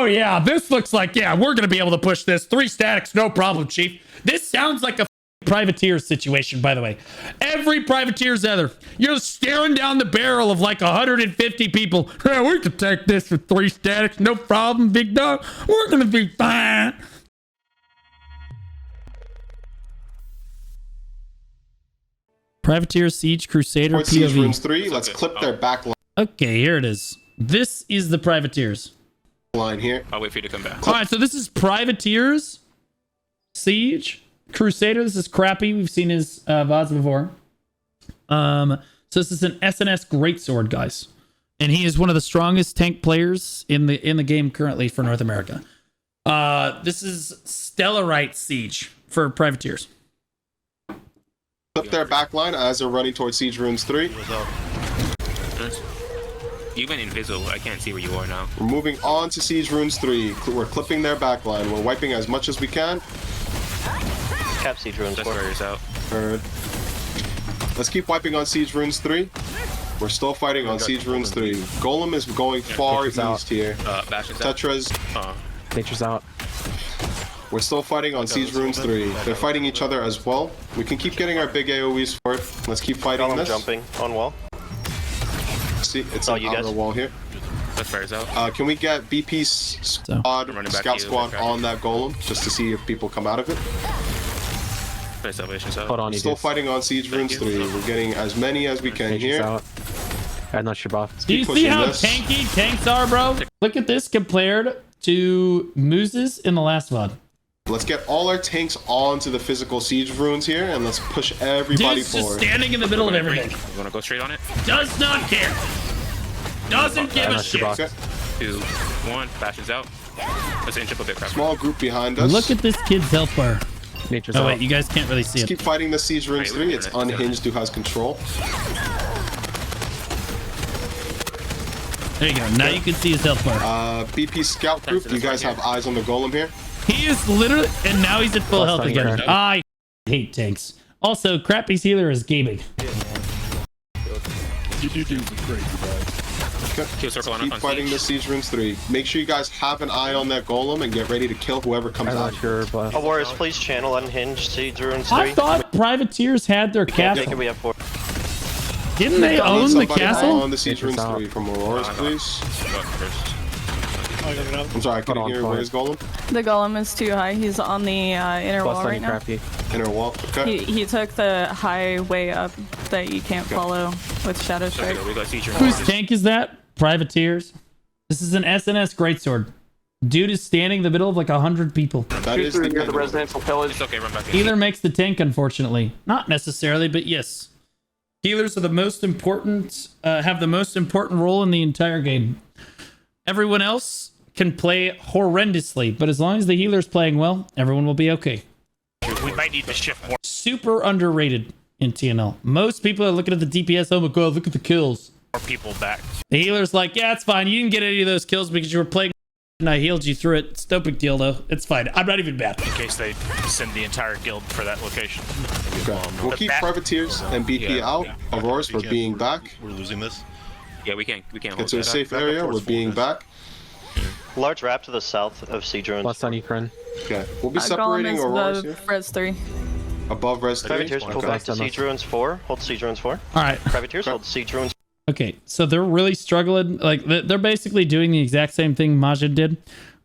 Oh yeah, this looks like, yeah, we're gonna be able to push this. 3 statics, no problem, chief. This sounds like a privateer situation, by the way. Every privateer's other. You're staring down the barrel of like 150 people. Yeah, we can take this with 3 statics, no problem, big dog. We're gonna be fine. Privateer, Siege, Crusader, Port Siege POV. Runes 3, let's clip their back Okay, here it is. This is the privateers. line here. I'll wait for you to come back. All right, so this is privateers, Siege, Crusader. This is crappy. We've seen his VODs before. So this is an SNS greatsword, guys, and he is one of the strongest tank players in the game currently for North America. This is Stellerite Siege for privateers. Clip their back line as they're running towards Siege Runes 3. You went invisible. I can't see where you are now. We're moving on to Siege Runes 3. We're clipping their back line. We're wiping as much as we can. Cap Siege Runes 4. Destroyer's out. Heard. Let's keep wiping on Siege Runes 3. We're still fighting on Siege Runes 3. Golem is going far east here. Bastion's out. Tetra's. Nature's out. We're still fighting on Siege Runes 3. They're fighting each other as well. We can keep getting our big AoEs for it. Let's keep fighting I'm this. jumping on wall. See, it's an outer wall here. Destroyer's out. Can we get BP's squad, I'm running back scout to you, squad Rebecca. on that golem just to see if people come out of it? There's Salvation's out. Hold on, you Still dudes. fighting on Siege Runes 3. We're getting as many as we can Nature's here. out. And that's your buff. Do you Keep see pushing how this. tanky tanks are, bro? Look at this compared to Moose's in the last VOD. Let's get all our tanks onto the physical Siege Runes here, and let's push everybody Dude's just forward. standing in the middle of everything. You wanna go straight on it? Does not care. Doesn't give a that's shit. your buff. Okay. 2, 1. Bastion's out. Let's inch up a bit, crap. Small group behind us. Look at this kid's health bar. Nature's Oh out. wait, you guys can't really see Let's it. keep fighting the Siege Runes Right, 3. It's unhinged who has control. There you go. Now you can see his health bar. BP scout group, do you guys have eyes on the golem here? He is literally, and now he's at full Plus health on again. your- I hate tanks. Also, Crappy's healer is gaming. Kill circle on Keep fighting the Siege Runes 3. Make sure you guys have an eye on that golem and get ready to kill whoever comes And out. that's your buff. Oh, Warriors, please channel unhinged Siege Runes 3. I thought privateers had their Take castle. it, we have 4. Didn't they own the Somebody castle? on the Siege Runes 3 from Aurora's, please. I'm sorry, I couldn't on, hear. fine. Where's golem? The golem is too high. He's on the inner Plus wall on right you, now. crappy. Inner wall. Okay. He took the highway up that you can't follow with Shadow Strike. We got Siege Whose tank is that? Privateers. This is an SNS greatsword. Dude is standing in the middle of like 100 people. That is the near the residential pillage. It's okay, run back in. Healer makes the tank, unfortunately. Not necessarily, but yes. Healers are the most important, have the most important role in the entire game. Everyone else can play horrendously, but as long as the healer's playing well, everyone will be okay. We might need to shift more. Super underrated in TNL. Most people are looking at the DPS, oh my god, look at the kills. People back. The healer's like, yeah, it's fine. You didn't get any of those kills because you were playing and I healed you through it. It's no big deal, though. It's fine. I'm not even bad. In case they send the entire guild for that location. Okay. We'll keep privateers and BP out. Aurora's, we're being back. We're losing this. Yeah, we can't Get hold to a that. safe area. We're being back. Large wrap to the south of Siege Runes. Plus on you, friend. Okay. We'll be Golem separating is Aurora's the here. Res 3. Above Res 3. Privateers, pull Okay. back to Siege Runes 4. Hold Siege Runes 4. All right. Privateers, hold Siege Runes. Okay, so they're really struggling. Like, they're basically doing the exact same thing Majid did.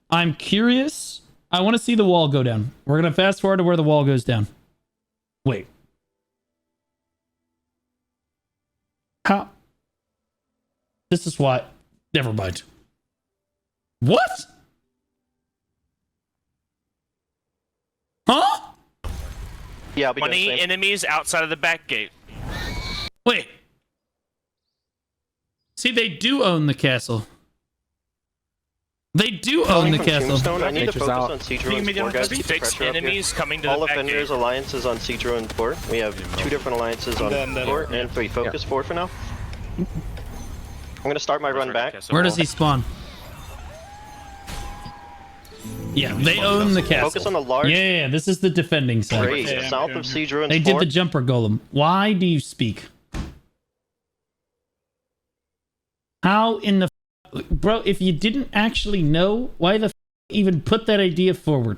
I'm curious. I want to see the wall go down. We're going to fast forward to where the wall goes down. Wait. How? This is why. Never mind. What? Huh? Yeah, I'll be doing the 20 same. enemies outside of the back gate. Wait. See, they do own the castle. They do own the From castle. Tombstone, I need to Nature's focus out. on Siege Runes 4, guys. Keep the 6 pressure up here. enemies coming to the All back offenders gate. alliances on Siege Runes 4. We have 2 different alliances on 4 and 3. Focus 4 for now. I'm gonna start my run back. Where does he spawn? Yeah, they own the castle. Focus on the large Yeah, this is the defending side. raise south of Siege Runes They 4. did the jumper golem. Why do you speak? How in the bro, if you didn't actually know, why the even put that idea forward?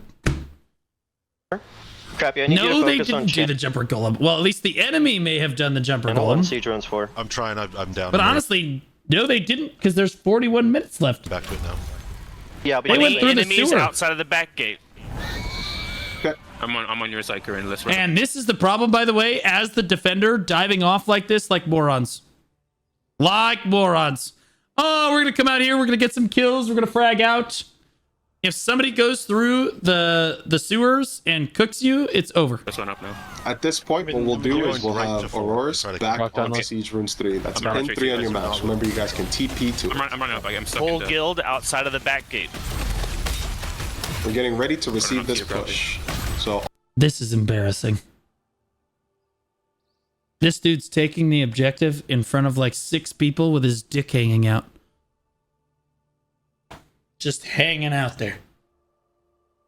Crappy, I need you No, to they focus on didn't do the jumper golem. Well, at least the enemy may have done the jumper channel one golem. siege runes 4. I'm trying. I'm down. But here. honestly, no, they didn't, because there's 41 minutes left. Back to it now. Yeah, but They went through the Enemies sewer. outside of the back gate. Okay. I'm on your side, Corinne. Let's run. And this is the problem, by the way, as the defender diving off like this, like morons. Like morons. Oh, we're going to come out here. We're going to get some kills. We're going to frag out. If somebody goes through the sewers and cooks you, it's over. This one up now. At this point, what we'll do is we'll Right to have forward. Auroras Try to back rock down onto low. Siege Runes 3. That's I'm pin running 3 on your straight to you mouse. guys. Remember, you guys can TP to it. I'm running up. I'm stuck Full in the... guild outside of the back gate. We're getting ready to receive up this here, bro. push. So This is embarrassing. This dude's taking the objective in front of like 6 people with his dick hanging out. Just hanging out there.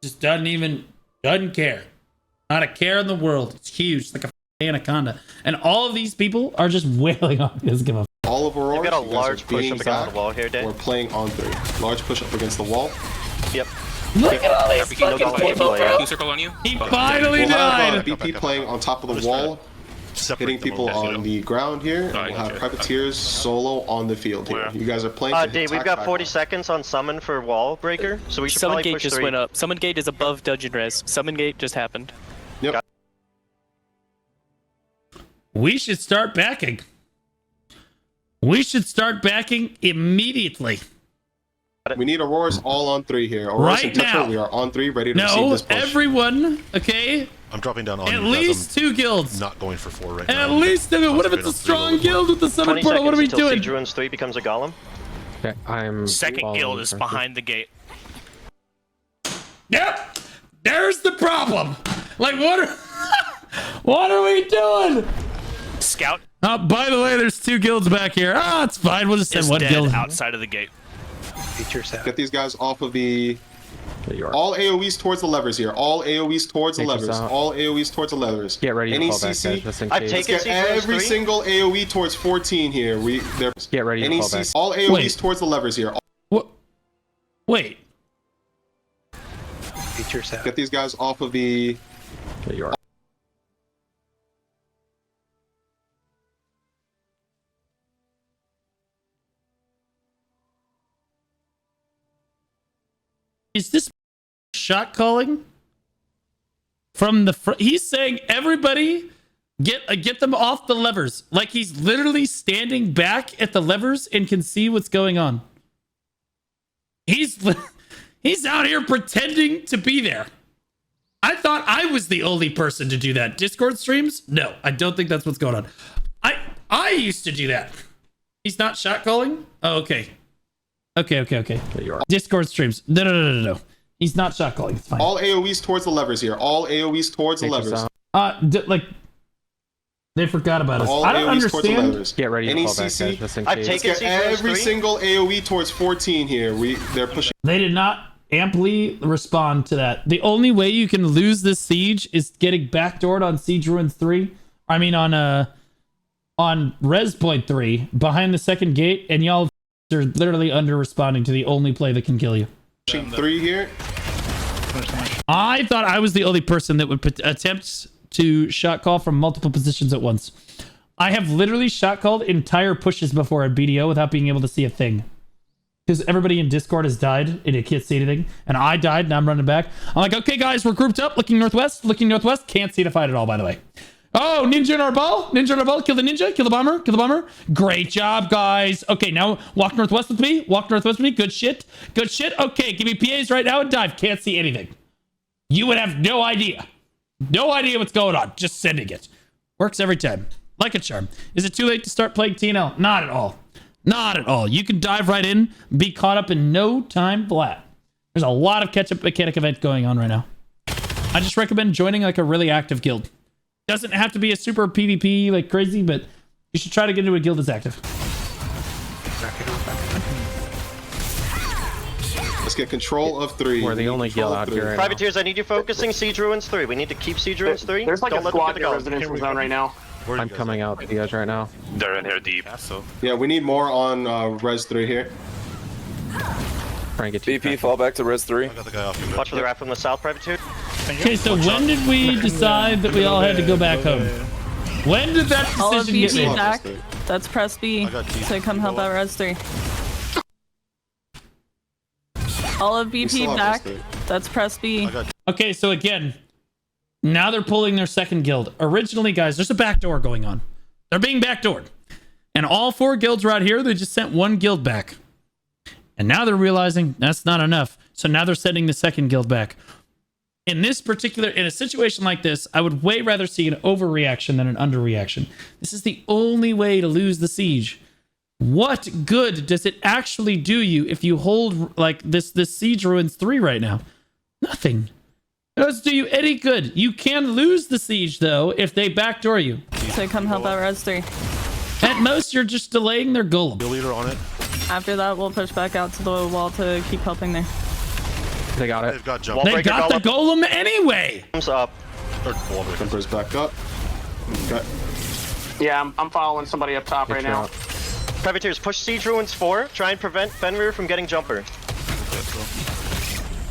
Just doesn't care. Not a care in the world. It's huge, like a anaconda. And all of these people are just wailing on. He doesn't give a f- all of Auroras, They've got a you guys are large push being up against back. the wall here, Dan. We're playing on 3. Large push up against the wall. Yep. Look at all these No fucking doubt people, play, bro. Blue circle on you. He Fuck. finally We'll have died. BP playing on top of the Just wall, Separate hitting them people a little bit. on the ground here, and I we'll got have you. privateers solo on the field here. Where? You guys are playing to Dave, we've attack got back 40 on. seconds on summon for wall breaker, so we should Summon probably gate push just 3. went up. Summon gate is above dungeon res. Summon gate just happened. Yep. We should start backing. We should start backing immediately. We need Auroras all on 3 here. Auroras Right and Tetra, now. we are on 3, ready to receive No, this push. everyone, okay? I'm dropping down on At you guys. least 2 guilds. I'm not going for 4 right At now. least, what if it's a Concentrate on 3 strong level guild with the summon 20 portal? seconds What are we until doing? siege runes 3 becomes a golem. Okay, I'm. Second following guild you, is Frankie. behind the gate. Yep. There's the problem. Like, what are we doing? Scout Oh, by the way, there's 2 guilds back here. Ah, it's fine. We'll just send is one dead guild. outside of the gate. Get these guys off of the... There you are. All AoEs towards the levers here. All AoEs towards the Nature's levers. out. All AoEs towards the levers. Get ready to Any fall back, CC? guys, just in I've case. taken Get siege runes every 3. single AoE towards 14 here. They're Get ready to any fall back. CC, all AoEs Wait. towards the levers here. What? Wait. Get these guys off of the... There you are. Is this shot calling from the front? He's saying everybody get them off the levers. Like he's literally standing back at the levers and can see what's going on. He's out here pretending to be there. I thought I was the only person to do that. Discord streams? No, I don't think that's what's going on. I used to do that. He's not shot calling? Oh, okay. Okay. There you are. Discord streams. No. He's not shot calling. It's fine. All AoEs towards the levers here. All AoEs towards the Nature's levers. out. Like they forgot about us. All I don't AoEs towards the understand. levers. Get ready to Any fall back, CC? guys, just in I've case. taken Get siege runes every 3. single AoE towards 14 here. They're pushing. They did not amply respond to that. The only way you can lose this siege is getting backdoored on Siege Ruins 3. I mean on Res Point 3 behind the second gate, and y'all are literally under responding to the only play that can kill you. Pushing 3 here. I thought I was the only person that would attempt to shot call from multiple positions at once. I have literally shot called entire pushes before at BDO without being able to see a thing. Because everybody in Discord has died and it can't see anything. And I died and I'm running back. I'm like, okay, guys, we're grouped up, looking northwest. Can't see the fight at all, by the way. Oh, ninja in our ball. Kill the ninja. Kill the bomber. Great job, guys. Okay, now walk northwest with me. Good shit. Okay, give me PAs right now and dive. Can't see anything. You would have no idea. No idea what's going on. Just sending it. Works every time. Like a charm. Is it too late to start playing TNL? Not at all. Not at all. You can dive right in, be caught up in no time flat. There's a lot of catch-up mechanic event going on right now. I just recommend joining like a really active guild. Doesn't have to be a super PvP like crazy, but you should try to get into a guild that's active. Let's get control of 3. We're the only guild out here right now. Privateers, I need you focusing Siege Ruins 3. We need to keep Siege Ruins 3. There's like Don't a let them squad get near the golem. residential zone right now. Where are you I'm guys coming at? out to you guys right now. They're in here deep. Yeah, we need more on Res 3 here. Try and get you. BP, fall back to res 3. I got the guy off your Watch for the wrap from the south, privateer. Okay, so when did we decide that we all had to go back home? When did that All of decision get BP made? back. That's press B I got Keith. to come help out res 3. All of We still BP have back. Res 3. That's press B. I got Okay, so again, now they're pulling their second guild. Originally, guys, there's a backdoor going on. They're being backdoored. And all 4 guilds are out here. They just sent 1 guild back. And now they're realizing that's not enough. So now they're sending the second guild back. In this particular, in a situation like this, I would way rather see an overreaction than an underreaction. This is the only way to lose the siege. What good does it actually do you if you hold like this siege ruins 3 right now? Nothing. It doesn't do you any good. You can lose the siege though if they backdoor you. To come help out res 3. At most, you're just delaying their golem. the leader on it. After that, we'll push back out to the wall to keep helping there. They got it. They've got jump. Wall They breaker got the golem. golem anyway. Thumbs up. Or wall breakers. Jumpers back up. Okay. Yeah, I'm following somebody up top Get right you now. out. Privateers, push Siege Ruins 4. Try and prevent Fenrir from getting jumper.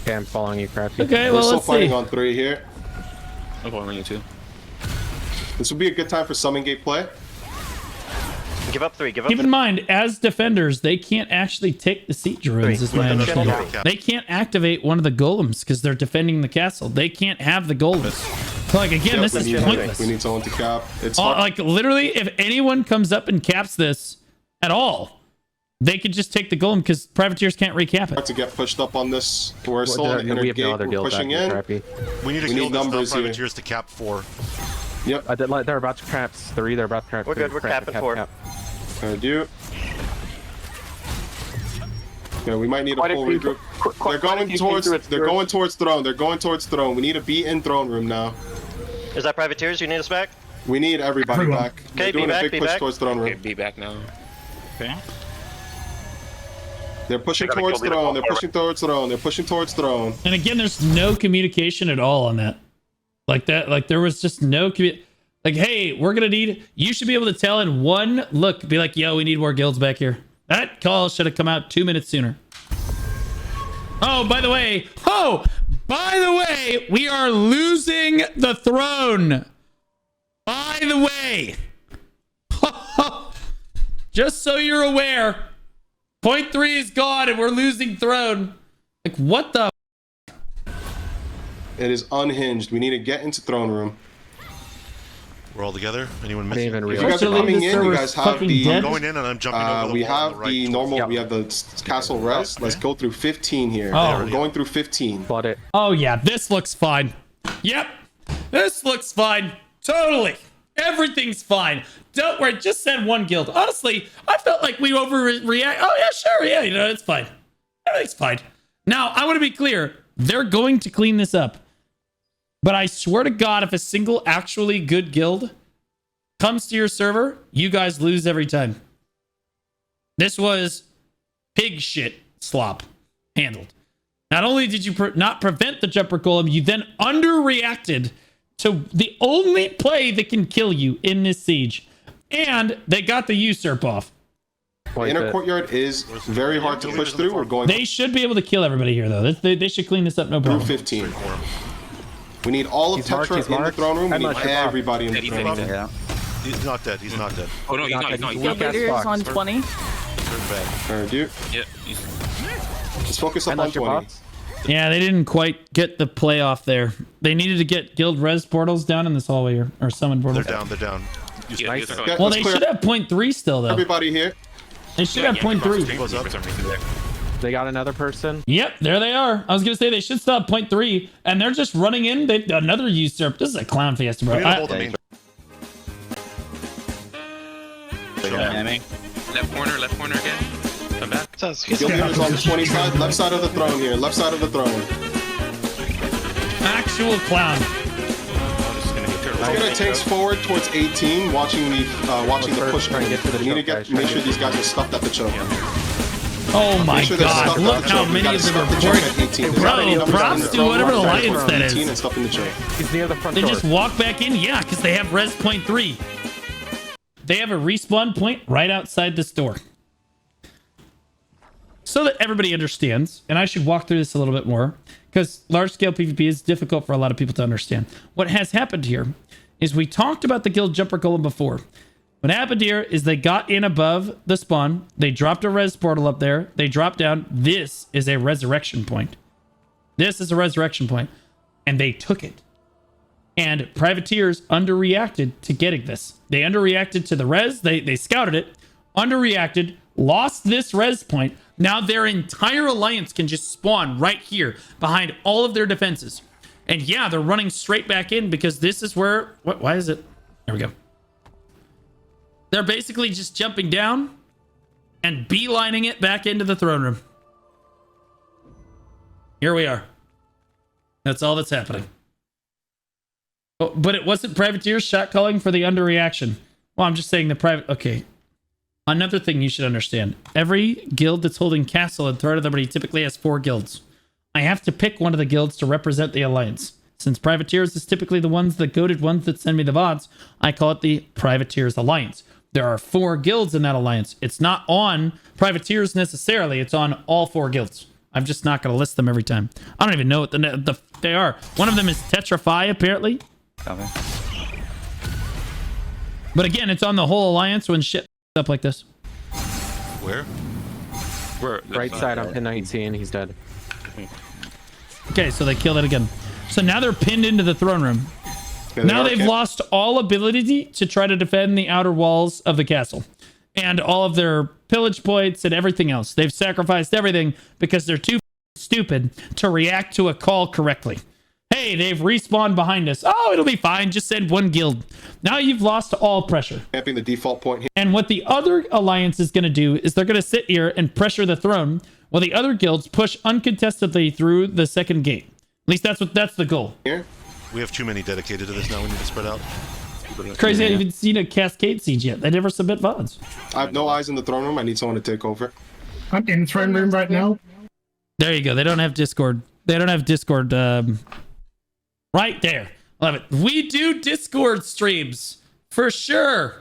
Okay, I'm following you, Crafty. Okay, We're well, still let's fighting see. on 3 here. I'm following you too. This would be a good time for summon gate play. Give up 3. Give up Keep in mind, as defenders, they can't actually take the siege ruins, is my Look at the understanding. channel. They can't activate one of the golems because they're defending the castle. They can't have the golems. So, like, again, this we is need, pointless. we need someone to cap. It's Oh, hard. like, literally, if anyone comes up and caps this at all, they could just take the golem because privateers can't recap it. to get pushed up on this. We're still in the We inner have gate. no other We're guild back pushing here, in. Crappy. We need a We guild need that's not numbers here. privateers to cap 4. Yep. They're about to crap 3. They're about to crap We're 3. good, we're capping 4. I do. Yeah, we might need a Quite a full few- regroup. quite They're a going few towards. things They're going towards throne. They're going towards throne. We need to be in throne room now. Is that Privateers? You need us back? We need everybody Everyone. back. Okay, They're doing be a back, big be push back. towards throne Okay, room. be back now. Okay. They're pushing gotta towards kill the throne. They're ball pushing towards throne. They're pushing towards throne. And again, there's no communication at all on that. Like that, like there was just no like, hey, we're gonna need. You should be able to tell in one look. Be like, yo, we need more guilds back here. That call should have come out 2 minutes sooner. Oh, by the way, we are losing the throne. By the way, just so you're aware, point 3 is gone and we're losing throne. Like, what the? It is unhinged. We need to get into throne room. We're all together. Anyone I didn't missing? even If realize. you guys are Unfortunately, coming this in, you server's guys have fucking the. dead. I'm going in and I'm jumping over the We wall on have the right. the towards normal. Yeah. We have the castle rest. Let's go through 15 here. Oh. We're going through 15. Flood it. Oh yeah, this looks fine. Yep, this looks fine. Totally, everything's fine. Don't worry. Just send 1 guild. Honestly, I felt like we overreact. Oh yeah, sure, yeah. You know, it's fine. Everything's fine. Now I want to be clear. They're going to clean this up. But I swear to God, if a single actually good guild comes to your server, you guys lose every time. This was pig shit slop handled. Not only did you not prevent the jumper golem, you then underreacted to the only play that can kill you in this siege. And they got the usurp off. Inner courtyard is very hard to push through. We're going They should be able to kill everybody here, though. They should clean this up, no through problem. 15. We need all of He's marked, Tetra he's in the marked. throne room. We I'm need not sure. everybody in the He's throne room. dead. He's not dead. He's not dead. Oh no, he's not. He's not. He's Weak not. ass Leaders box. on 20. Turn back. Heard you. Yeah. Let's focus up on Unless your 20. bots. Yeah, they didn't quite get the play off there. They needed to get guild res portals down in this hallway or summon They're portals. down. They're down. Yeah, Nice. they're Okay, going. Well, let's they clear should have point 3 still, though. everybody here. They should have point 3. For some reason. They got another person. Yep, there they are. I was gonna say they should still have point 3, and they're just running in. They another usurp. This is a clown fiesta, bro. We gotta hold the main. Left corner again. Come back. Guild leaders on the 20 side. Left side of the throne here. Left side of the throne. Actual clown. I'm just gonna get Let's get our tanks forward towards 18, watching the push. Try and get to the We need to choke, guys. make sure these guys are stuffed at the choke. Oh my Make sure they're God! stuffed Look at the how choke. We many gotta of them stuff are the choke pouring. at 18. Bro, There's numbers props on the to throne. whatever Left side alliance of that 18 is. and stuff in the choke. He's near the front They door. just walk back in, yeah, because they have res point 3. They have a respawn point right outside this door. so that everybody understands, and I should walk through this a little bit more because large scale PvP is difficult for a lot of people to understand. What has happened here is we talked about the guild jumper golem before. What happened here is they got in above the spawn. They dropped a res portal up there. They dropped down. This is a resurrection point. This is a resurrection point. And they took it. And privateers underreacted to getting this. They underreacted to the res. They scouted it, underreacted, lost this res point. Now their entire alliance can just spawn right here behind all of their defenses. And yeah, they're running straight back in because this is where... Why is it? There we go. They're basically just jumping down and beelining it back into the throne room. Here we are. That's all that's happening. Oh, but it wasn't privateers shot calling for the underreaction. Well, I'm just saying the private... Okay. Another thing you should understand. Every guild that's holding castle and Throne of Liberty typically has 4 guilds. I have to pick one of the guilds to represent the alliance. Since privateers is typically the ones, the goated ones that send me the VODs, I call it the Privateers Alliance. There are 4 guilds in that alliance. It's not on privateers necessarily. It's on all 4 guilds. I'm just not going to list them every time. I don't even know what they are. One of them is Tetrafy, apparently. Okay. But again, it's on the whole alliance when shit up like this. Where? Right side on pin 19. He's dead. Okay, so they killed it again. So now they're pinned into the throne room. Now they've lost all ability to try to defend the outer walls of the castle. And all of their pillage points and everything else. They've sacrificed everything because they're too stupid to react to a call correctly. Hey, they've respawned behind us. Oh, it'll be fine. Just send 1 guild. Now you've lost all pressure. Camping the default point here. And what the other alliance is going to do is they're going to sit here and pressure the throne while the other guilds push uncontestedly through the second gate. At least that's the goal. Here. We have too many dedicated to this now. We need to spread out. Crazy I haven't even seen a Cascade siege yet. They never submit VODs. I have no eyes in the throne room. I need someone to take over. I'm in throne room right now. There you go. They don't have Discord. They don't have Discord. Right there. Love it. We do Discord streams. For sure.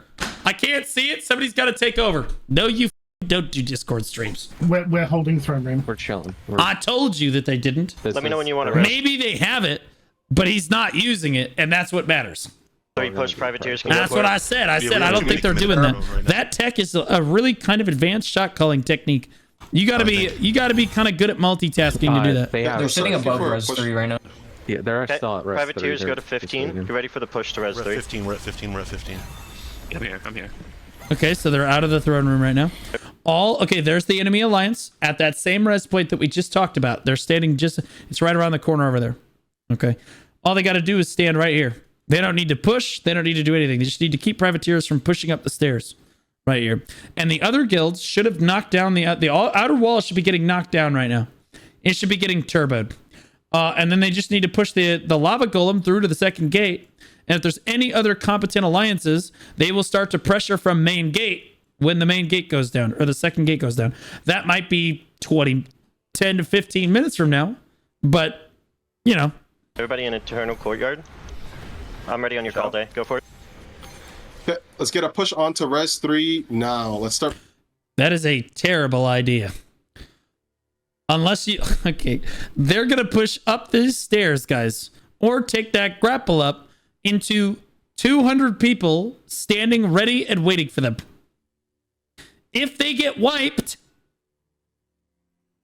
I can't see it. Somebody's got to take over. No, you don't do Discord streams. We're holding throne room. We're chilling. I told you that they didn't. Let me know when you want to rest. Maybe they have it, but he's not using it, and that's what matters. So you push privateers. That's what I said. I said I don't think they're doing that. That tech is a really kind of advanced shot calling technique. You gotta be kind of good at multitasking to do that. They're sitting above res 3 right now. Yeah, they're still at res 3. Privateers go to 15. Get ready for the push to res 3. We're at 15. We're at 15. We're at 15. I'm here. Okay, so they're out of the throne room right now. Okay, there's the enemy alliance at that same res point that we just talked about. They're standing it's right around the corner over there. Okay. All they got to do is stand right here. They don't need to push. They don't need to do anything. They just need to keep privateers from pushing up the stairs right here. And the other guilds should have knocked down the outer wall should be getting knocked down right now. It should be getting turboed. And then they just need to push the lava golem through to the second gate. And if there's any other competent alliances, they will start to pressure from main gate when the main gate goes down or the second gate goes down. That might be 10 to 15 minutes from now. But, you know. Everybody in Eternal Courtyard. I'm ready on your call day. Go for it. Okay, let's get a push onto res 3 now. Let's start. That is a terrible idea. Unless you... Okay. They're going to push up these stairs, guys. Or take that grapple up into 200 people standing ready and waiting for them. If they get wiped,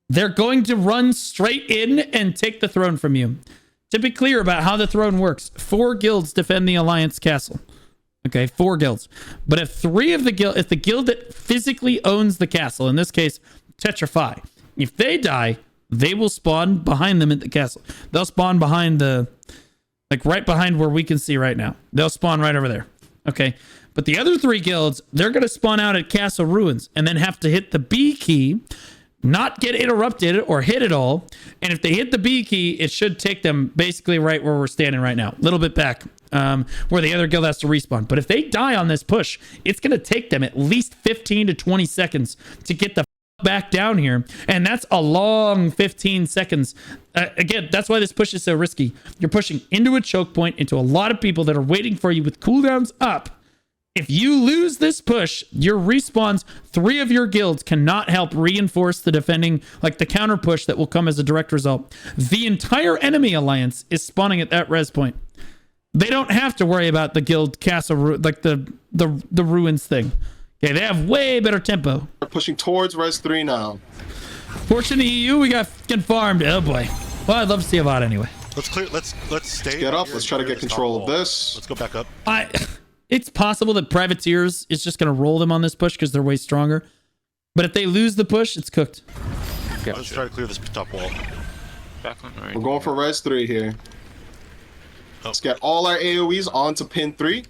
they're going to run straight in and take the throne from you. To be clear about how the throne works, 4 guilds defend the Alliance castle. Okay, 4 guilds. But if 3 of the guild, if the guild that physically owns the castle, in this case, Tetrafy, if they die, they will spawn behind them at the castle. They'll spawn behind like right behind where we can see right now. They'll spawn right over there. Okay. But the other 3 guilds, they're going to spawn out at castle ruins and then have to hit the B key, not get interrupted or hit it all. And if they hit the B key, it should take them basically right where we're standing right now. A little bit back where the other guild has to respawn. But if they die on this push, it's going to take them at least 15 to 20 seconds to get the back down here. And that's a long 15 seconds. Again, that's why this push is so risky. You're pushing into a choke point, into a lot of people that are waiting for you with cooldowns up. If you lose this push, your respawns, 3 of your guilds cannot help reinforce the defending, like the counter push that will come as a direct result. The entire enemy alliance is spawning at that res point. They don't have to worry about the guild castle, like the ruins thing. Okay, they have way better tempo. We're pushing towards res 3 now. Fortunately, you, we got fucking farmed. Oh boy. Well, I'd love to see a lot anyway. Let's clear. Let's stay. Get up. Here Let's try to clear get this top control of wall. this. Let's go back up. It's possible that Privateers is just going to roll them on this push because they're way stronger. But if they lose the push, it's cooked. Yeah, let's try to clear this top wall. Back on. All right. We're going for res 3 here. Let's get all our AoEs onto pin 3.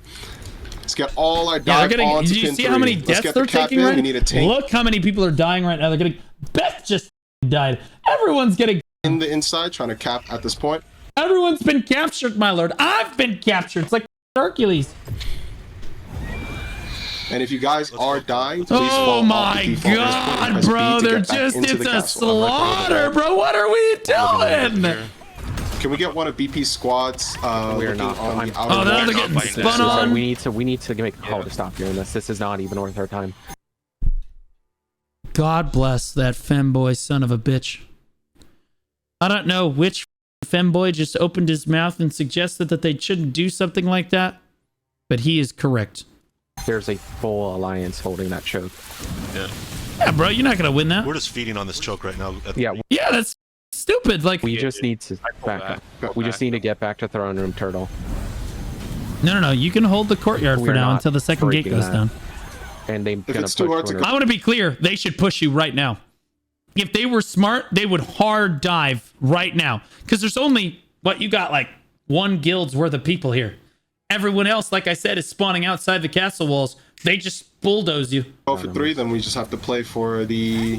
Let's get all our dive onto did you pin see 3. how many Let's deaths get they're the cap taking in. right We need a tank Look how many people are dying right now. They're getting... Beth just died. Everyone's getting... in the inside, trying to cap at this point. Everyone's been captured, my lord. I've been captured. It's like Hercules. And if you guys are dying, please Oh fall off my the default god, press B bro. to They're get back just... into It's the a castle. slaughter, bro. What are we doing? Can we get one of BP's squads We're not. on the outer Oh, now wall? they're getting spun on. We need to make a call to stop doing this. This is not even worth our time. God bless that femboy son of a bitch. I don't know which femboy just opened his mouth and suggested that they shouldn't do something like that, but he is correct. There's a full alliance holding that choke. Yeah, bro, you're not gonna win that. We're just feeding on this choke right now. Yeah, Yeah, that's stupid. Like, we just need to back up. We just need to get back to throne room turtle. no. You can hold the courtyard for We're now not until the second gate freaking goes that. down. And they gonna it's too hard to I want to be clear. They should push you right now. If they were smart, they would hard dive right now. Because there's only, what, you got like 1 guild's worth of people here. Everyone else, like I said, is spawning outside the castle walls. They just bulldoze you. Go for 3, then we just have to play for the...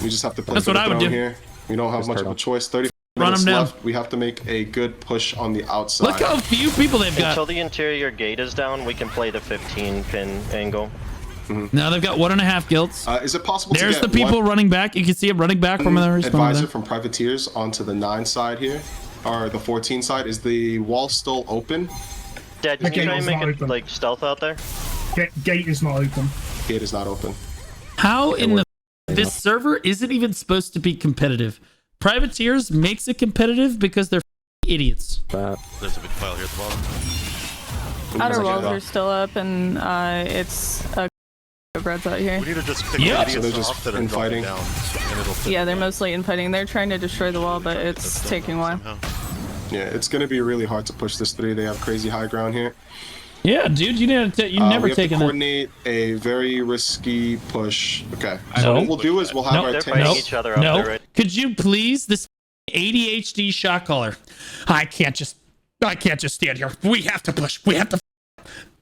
We just have to play That's for what the I would throne do. here. We don't have much of a choice. 30 Run minutes them down. left. We have to make a good push on the outside. Look how few people they've Until got. the interior gate is down, we can play the 15 pin angle. Now they've got 1.5 guilds. Is it possible There's to the get people one running back. You can see them running back from their advisor from Privateers onto the 9 side here? Or the 14 side? Is the wall still open? Dad, can you try and make it like stealth out there? Gate is not open. Gate is not open. How in the... This server isn't even supposed to be competitive. Privateers makes it competitive because they're idiots. There's a big pile here at the bottom. Outer walls are still up, and it's breads out here. We need to just pick Yeah. the So they're idiots just off that are infighting. dropping down, and it'll fit Yeah, they're them. mostly infighting. They're trying to destroy the wall, but it's taking a while. Somehow. Yeah, it's going to be really hard to push this 3. They have crazy high ground here. Yeah, dude, you never We taken have to that. coordinate a very risky push. Okay, so No. what we'll do is we'll have our They're tanks. fighting each other up there, right? Could you please, this ADHD shot caller? I can't just stand here. We have to push. We have to.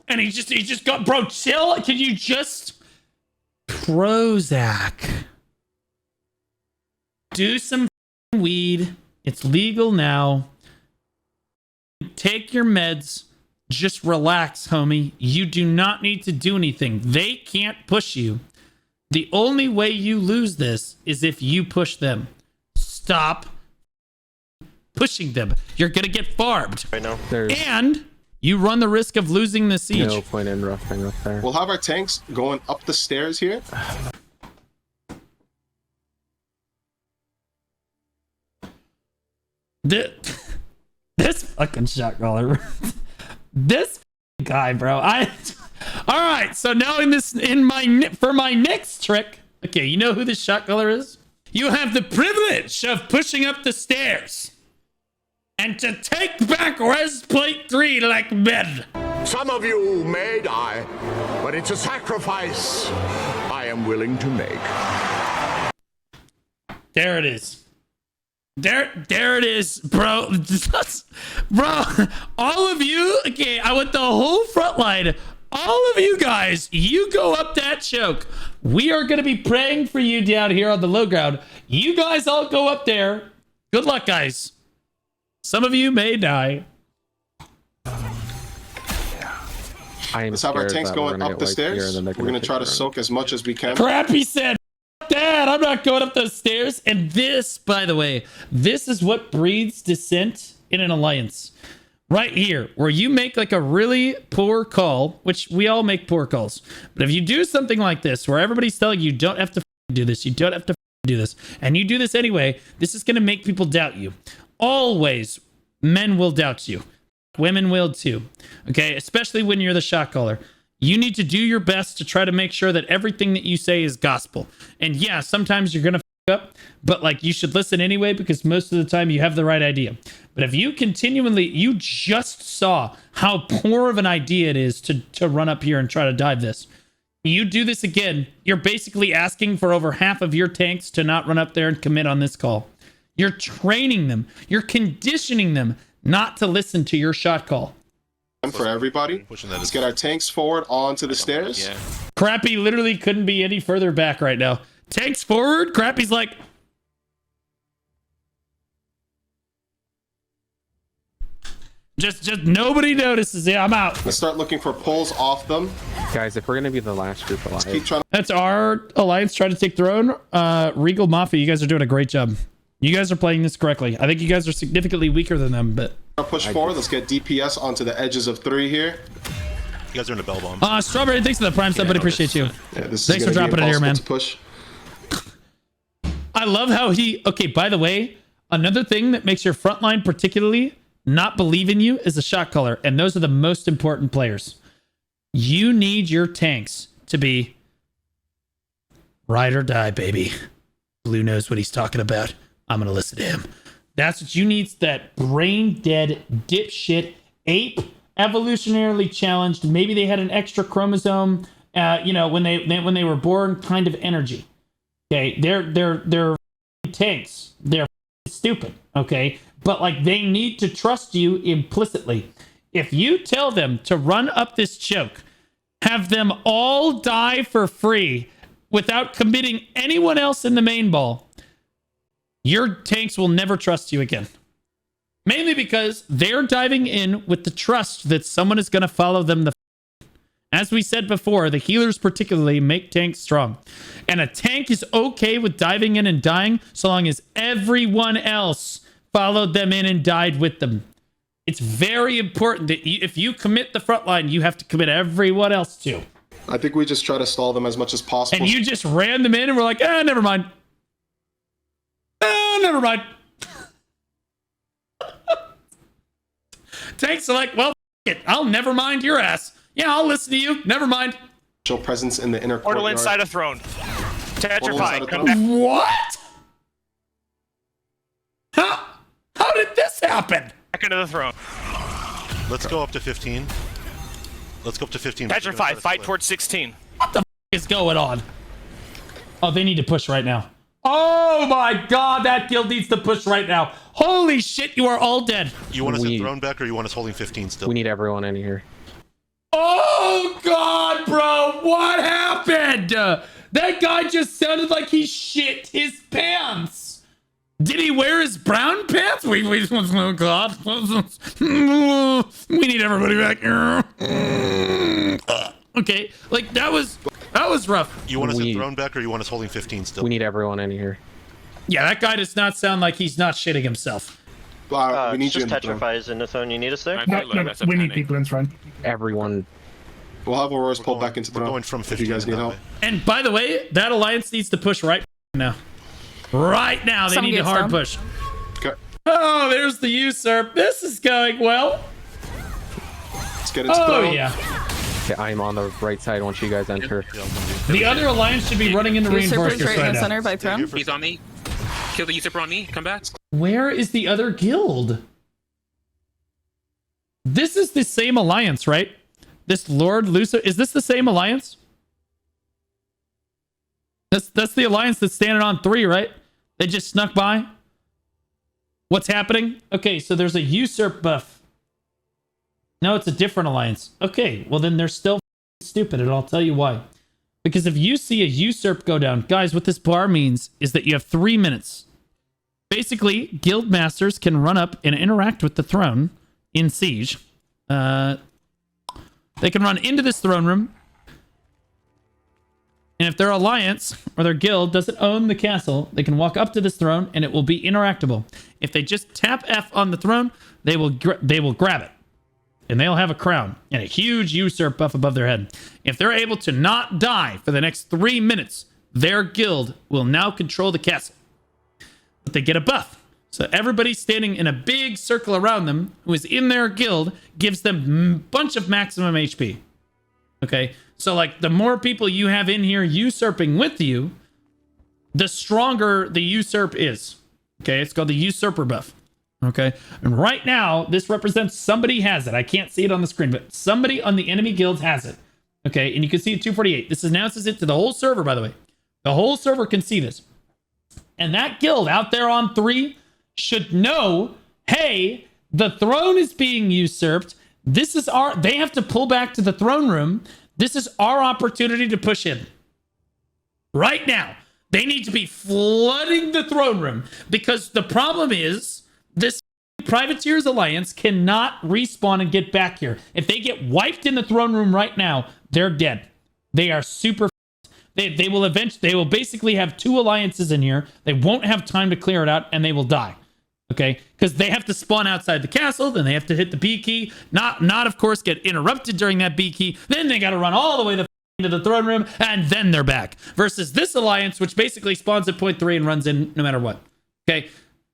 And he just got, bro. Chill. Can you just Prozac? Do some weed. It's legal now. Take your meds. Just relax, homie. You do not need to do anything. They can't push you. The only way you lose this is if you push them. Stop pushing them. You're gonna get farmed. Right now. There's And you run the risk of losing the siege. no point in roughing up there. We'll have our tanks going up the stairs here. This fucking shot caller. This guy, bro. All right. So now for my next trick. Okay, you know who this shot caller is? You have the privilege of pushing up the stairs and to take back res plate 3 like men. Some of you may die, but it's a sacrifice I am willing to make. There it is. There it is, bro. Bro, all of you, okay, I want the whole front line. All of you guys, you go up that choke. We are going to be praying for you down here on the low ground. You guys all go up there. Good luck, guys. Some of you may die. Let's have our tanks going up the stairs. We're going to try to soak as much as we can. Crap, he said. Dad, I'm not going up those stairs. And this, by the way, this is what breeds dissent in an alliance. right here, where you make like a really poor call, which we all make poor calls. But if you do something like this, where everybody's telling you don't have to do this, you don't have to do this, and you do this anyway, this is going to make people doubt you. Always, men will doubt you. Women will too. Okay, especially when you're the shot caller. You need to do your best to try to make sure that everything that you say is gospel. And yeah, sometimes you're going to up, but like you should listen anyway, because most of the time you have the right idea. But if you you just saw how poor of an idea it is to run up here and try to dive this. You do this again, you're basically asking for over half of your tanks to not run up there and commit on this call. You're training them, you're conditioning them not to listen to your shot call. For everybody, let's get our tanks forward onto the stairs. Yeah. Crappy literally couldn't be any further back right now. Tanks forward. Crappy's like, just nobody notices. Yeah, I'm out. Let's start looking for pulls off them. Guys, if we're gonna be the last group alive, Keep trying. That's our alliance trying to take throne. Regal Mafia, you guys are doing a great job. You guys are playing this correctly. I think you guys are significantly weaker than them, but Push forward. Let's get DPS onto the edges of 3 here. You guys are in a bell bomb. Strawberry, thanks for the prime sub, but appreciate you. Yeah, this Thanks for is gonna be dropping it here, man. impossible to push. I love how okay, by the way, another thing that makes your front line particularly not believe in you is a shot caller, and those are the most important players. You need your tanks to be ride or die, baby. Blue knows what he's talking about. I'm gonna listen to him. That's what you need, that brain dead dipshit ape, evolutionarily challenged. Maybe they had an extra chromosome, when they were born, kind of energy. Okay, they're tanks. They're stupid. Okay, but like they need to trust you implicitly. If you tell them to run up this choke, have them all die for free without committing anyone else in the main ball, your tanks will never trust you again. Mainly because they're diving in with the trust that someone is going to follow them. As we said before, the healers particularly make tanks strong. And a tank is okay with diving in and dying so long as everyone else followed them in and died with them. It's very important that if you commit the front line, you have to commit everyone else too. I think we just try to stall them as much as possible. And you just ran them in and we're like, never mind. Never mind. Tanks are like, well, it. I'll never mind your ass. Yeah, I'll listen to you. Never mind. Show presence in the inner Portal courtyard. inside a throne. Tetrify. Come throne. back. What? How did this happen? Back into the throne. Let's go up to 15. Let's go up to 15. Petrify. Fight towards 16. What the is going on? Oh, they need to push right now. Oh my god, that guild needs to push right now. Holy shit, you are all dead. You want us in throne back, or you want us holding 15 still? we need everyone in here. Oh god, bro, what happened? That guy just sounded like he shit his pants. Did he wear his brown pants? Wait, oh god. We need everybody back here. Okay, like that was rough. You want us in throne back, or you want us holding 15 still? We need everyone in here. Yeah, that guy does not sound like he's not shitting himself. We need you just in the throne. Tetrify is in the throne. You need us there? No, we need people in front. Everyone. We'll have Aurora's pulled back into the We're throne going from if 15 you guys need help. And by the way, that alliance needs to push right now. Right now, they need a hard push. Okay. Oh, there's the usurp. This is going well. Let's get into throne. Yeah. Okay, I'm on the right side once you guys enter. The other alliance should be running into reinforcements right right in the now. center by throne. He's on me. Kill the usurper on me. Come back. Where is the other guild? This is the same alliance, right? This Lord Lucio, is this the same alliance? That's the alliance that's standing on 3, right? They just snuck by. What's happening? Okay, so there's a usurp buff. No, it's a different alliance. Okay, well then they're still stupid, and I'll tell you why. Because if you see a usurp go down, guys, what this bar means is that you have 3 minutes. Basically, guild masters can run up and interact with the throne in Siege. They can run into this throne room. And if their alliance or their guild doesn't own the castle, they can walk up to this throne and it will be interactable. If they just tap F on the throne, they will grab it. and they'll have a crown and a huge usurp buff above their head. If they're able to not die for the next 3 minutes, their guild will now control the castle. But they get a buff. So everybody standing in a big circle around them who is in their guild gives them a bunch of maximum HP. Okay, so like the more people you have in here usurping with you, the stronger the usurp is. Okay, it's called the usurper buff. Okay, and right now this represents somebody has it. I can't see it on the screen, but somebody on the enemy guild has it. Okay, and you can see it 248. This announces it to the whole server, by the way. The whole server can see this. And that guild out there on 3 should know, hey, the throne is being usurped. This is they have to pull back to the throne room. This is our opportunity to push in. Right now, they need to be flooding the throne room because the problem is this Privateers Alliance cannot respawn and get back here. If they get wiped in the throne room right now, they're dead. They are super. They will basically have 2 alliances in here. They won't have time to clear it out and they will die. Okay, because they have to spawn outside the castle, then they have to hit the B key, not of course get interrupted during that B key, then they got to run all the way into the throne room, and then they're back. Versus this alliance, which basically spawns at point 3 and runs in no matter what. Okay,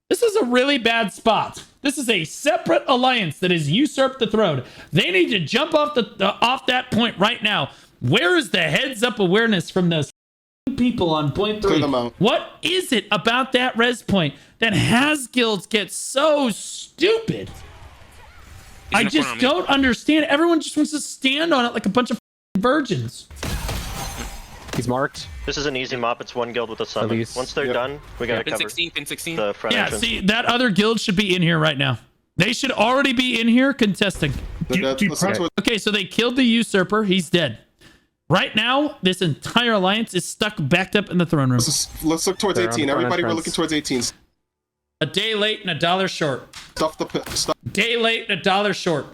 this is a really bad spot. This is a separate alliance that has usurped the throne. They need to jump off off that point right now. Where is the heads up awareness from those people on point 3? What is it about that res point that has guilds get so stupid? I just don't understand. Everyone just wants to stand on it like a bunch of virgins. He's marked. This is an easy mop. It's 1 guild with a summon. Once they're done, we gotta cover 16, pin 16. the front entrance. See, that other guild should be in here right now. They should already be in here contesting. Okay, so they killed the usurper. He's dead. Right now, this entire alliance is stuck backed up in the throne room. Let's look towards 18. Everybody, we're looking towards 18. A day late and $1 short. Day late and $1 short.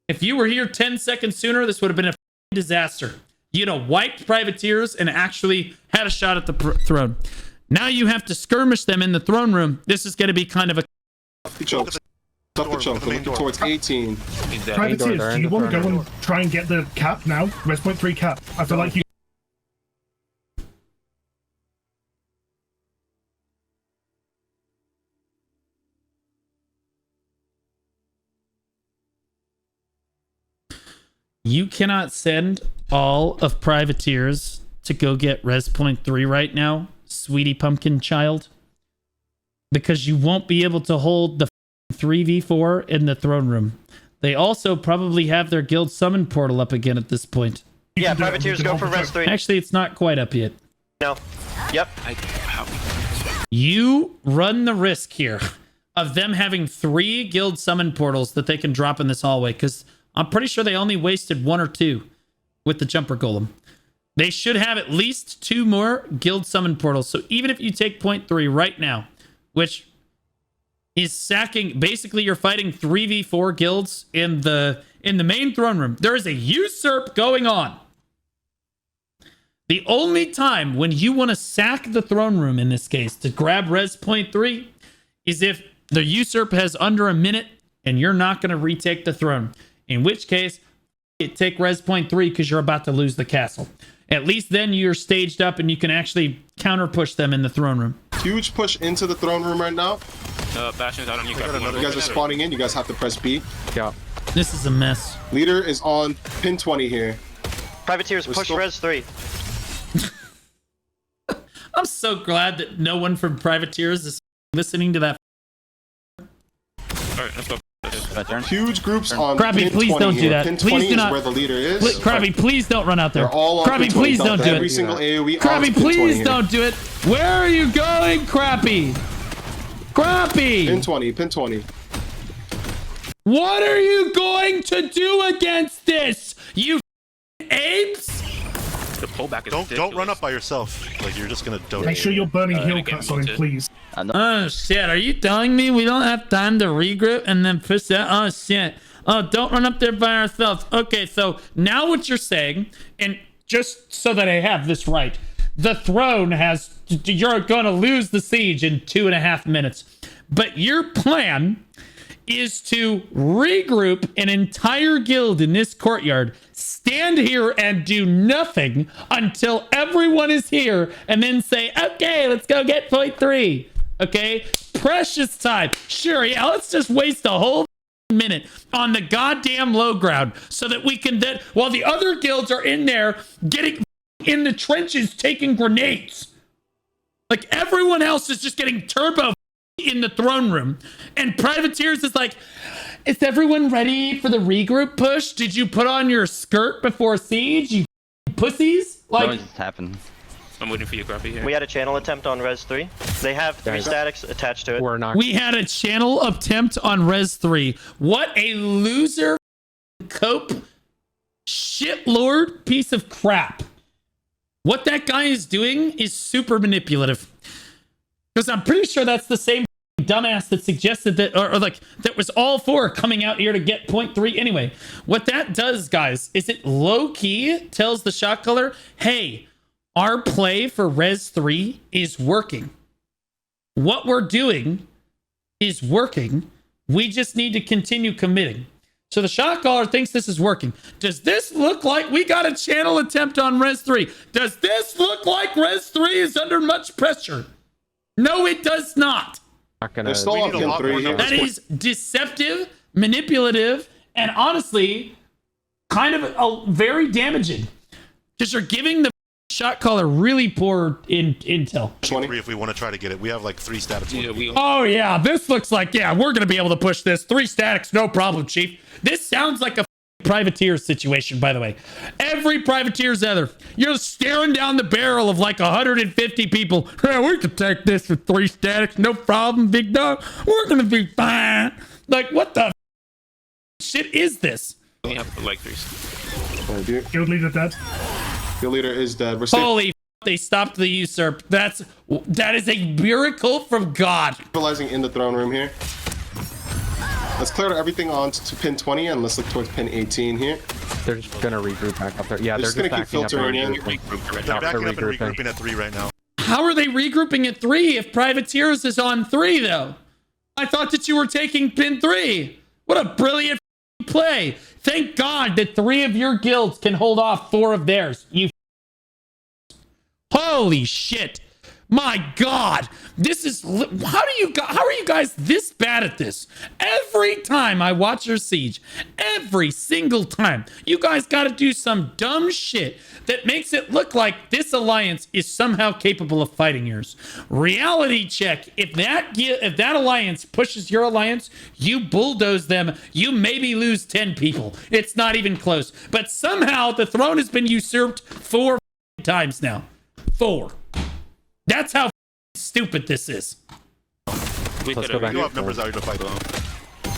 If you were here 10 seconds sooner, this would have been a disaster. You'd have wiped privateers and actually had a shot at the throne. Now you have to skirmish them in the throne room. This is going to be kind of a... We're looking towards 18. Privateers, do you want to go and try and get the cap now? Res point 3 cap. I feel like you... You cannot send all of privateers to go get res point 3 right now, sweetie pumpkin child, because you won't be able to hold the 3v4 in the throne room. They also probably have their guild summon portal up again at this point. Yeah, privateers go for res 3. Actually, it's not quite up yet. No. Yep. You run the risk here of them having 3 guild summon portals that they can drop in this hallway, because I'm pretty sure they only wasted 1 or 2 with the jumper golem. They should have at least 2 more guild summon portals. So even if you take point 3 right now, which is sacking, basically you're fighting 3v4 guilds in the main throne room. There is a usurp going on. The only time when you want to sack the throne room in this case to grab res point 3 is if the usurp has under a minute and you're not going to retake the throne. In which case, take res point 3 because you're about to lose the castle. At least then you're staged up and you can actually counter push them in the throne room. Huge push into the throne room right now. Bastion's out on you. You guys are spawning in. You guys have to press B. Yeah. This is a mess. Leader is on pin 20 here. Privateers, push res 3. I'm so glad that no one from Privateers is listening to that. Alright, let's go. Huge groups on Krabby, pin please 20 don't do here. that. Pin Please 20 do not. is where the leader is. Krabby, please don't run out there. They're all on Krabby, pin 20. please don't do Every it. single AoE Krabby, please don't do it. Where are you going, Krabby? Krabby! Pin 20, pin 20. What are you going to do against this? You apes? The pullback is Don't run up by yourself. Like you're just gonna donate. Make sure you're burning heal cuts on him, please. Oh shit, are you telling me we don't have time to regroup and then push that? Oh shit. Oh, don't run up there by ourselves. Okay, so now what you're saying, and just so that I have this right, the throne has, you're going to lose the siege in 2.5 minutes. But your plan is to regroup an entire guild in this courtyard, stand here and do nothing until everyone is here, and then say, okay, let's go get point 3. Okay? Precious time. Sure, yeah, let's just waste a whole minute on the goddamn low ground so that we can then, while the other guilds are in there getting in the trenches taking grenades. Like, everyone else is just getting turbo in the throne room. And Privateers is like, is everyone ready for the regroup push? Did you put on your skirt before siege, you pussies? Like, What happened? I'm waiting for you, Grumpy, here. We had a channel attempt on Res 3. They have 3 statics attached to it. We're not. we had a channel attempt on Res 3. What a loser cope shitlord piece of crap. What that guy is doing is super manipulative. Because I'm pretty sure that's the same dumbass that suggested that, or like, that was all for coming out here to get point 3 anyway. What that does, guys, is it low-key tells the shot caller, hey, our play for Res 3 is working. What we're doing is working. We just need to continue committing. So the shot caller thinks this is working. Does this look like we got a channel attempt on Res 3? Does this look like Res 3 is under much pressure? No, it does not. They're still on pin 3 here. That is deceptive, manipulative, and honestly, kind of very damaging. Because you're giving the shot caller really poor intel. 20 if we want to try to get it. We have like 3 statics. Yeah, Oh yeah, this looks like, yeah, we're gonna be able to push this. 3 statics, no problem, chief. This sounds like a privateer situation, by the way. Every privateer's other. You're staring down the barrel of like 150 people. Yeah, we could take this for 3 statics, no problem, big dog. We're gonna be fine. Like, what the shit is this? We have like 3. Guild leader dead. Guild leader is dead. We're Holy they stopped the usurp. That is a miracle from God. stabilizing in the throne room here. Let's clear everything on to pin 20 and let's look towards pin 18 here. They're just gonna regroup back up there. Yeah, They're just gonna keep filtering in. They're backing up and regrouping at 3 right now. How are they regrouping at 3 if Privateers is on 3 though? I thought that you were taking pin 3. What a brilliant play. Thank God that 3 of your guilds can hold off 4 of theirs. You holy shit. My God, this is how are you guys this bad at this? Every time I watch your siege, every single time, you guys got to do some dumb shit that makes it look like this alliance is somehow capable of fighting yours. Reality check: if that alliance pushes your alliance, you bulldoze them. You maybe lose 10 people. It's not even close. But somehow the throne has been usurped 4 times now. 4. That's how stupid this is. We don't have numbers out here to fight.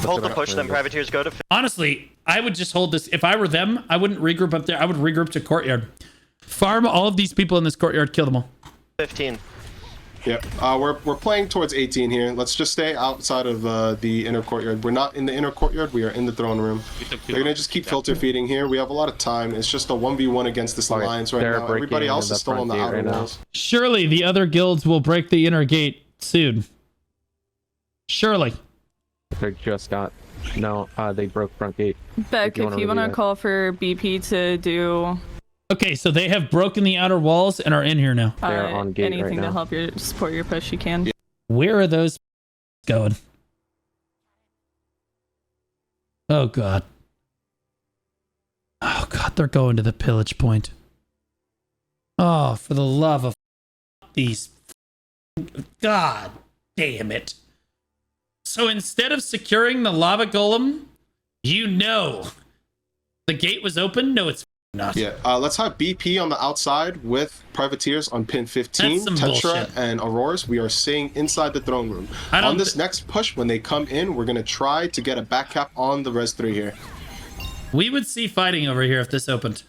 Hold the push, then privateers go to. Honestly, I would just hold this. If I were them, I wouldn't regroup up there. I would regroup to courtyard. Farm all of these people in this courtyard. Kill them all. 15. Yep. We're playing towards 18 here. Let's just stay outside of the inner courtyard. We're not in the inner courtyard. We are in the throne room. They're gonna just keep filter feeding here. We have a lot of time. It's just a 1v1 against this alliance right now. Everybody else is still on the outer walls. Surely the other guilds will break the inner gate soon. Surely. They just got. No, they broke front gate. Beck, if you want to call for BP to do. Okay, so they have broken the outer walls and are in here now. They're on gate anything right to now. help your support your push, you can. Where are those going? Oh God. Oh God, they're going to the pillage point. Oh, for the love of these. God damn it. So instead of securing the lava golem, you know the gate was open? No, it's not. Yeah, let's have BP on the outside with privateers on pin 15, That's some Tetra, bullshit. and Auroras. We are staying inside the throne room. On this next push, when they come in, we're going to try to get a back cap on the Res 3 here. We would see fighting over here if this opened.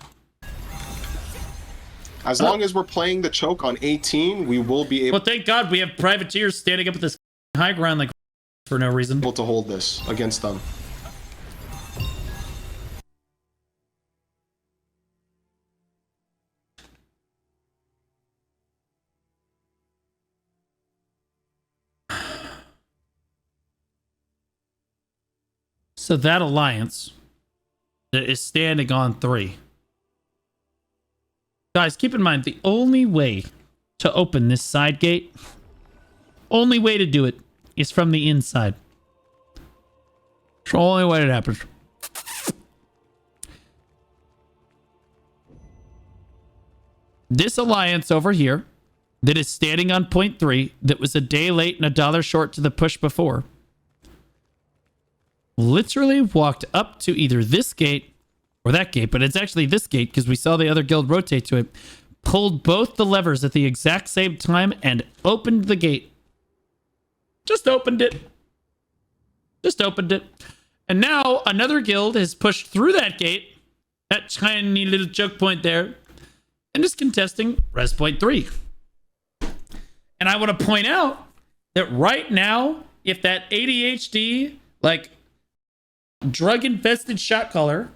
As long as we're playing the choke on 18, we will be able Well, thank God we have privateers standing up at this high ground like for no reason. to hold this against them. So that alliance that is standing on 3. Guys, keep in mind, the only way to open this side gate, only way to do it is from the inside. It's the only way it happens. This alliance over here that is standing on point 3, that was a day late and $1 short to the push before, literally walked up to either this gate or that gate, but it's actually this gate because we saw the other guild rotate to it, pulled both the levers at the exact same time and opened the gate. Just opened it. Just opened it. And now another guild has pushed through that gate, that tiny little choke point there, and is contesting res point 3. And I want to point out that right now, if that ADHD, like drug-infested shot caller,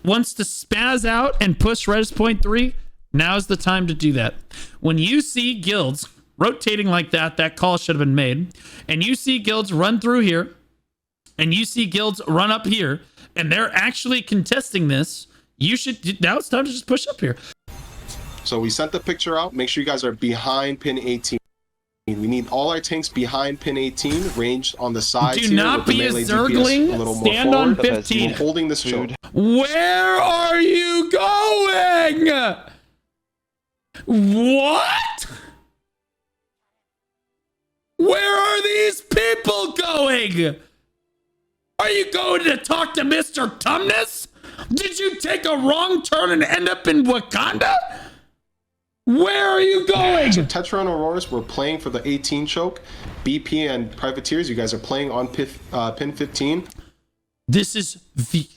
wants to spaz out and push res point 3, now's the time to do that. When you see guilds rotating like that, that call should have been made. And you see guilds run through here, and you see guilds run up here, and they're actually contesting this, you should, now it's time to just push up here. So we sent the picture out. Make sure you guys are behind pin 18. We need all our tanks behind pin 18, ranged on the sides. Do not be a zergling. Stand on 15. We're holding this choke. Where are you going? What? Where are these people going? Are you going to talk to Mr. Tumnus? Did you take a wrong turn and end up in Wakanda? Where are you going? So Tetra and Auroras, we're playing for the 18 choke. BP and Privateers, you guys are playing on pin 15. This is the...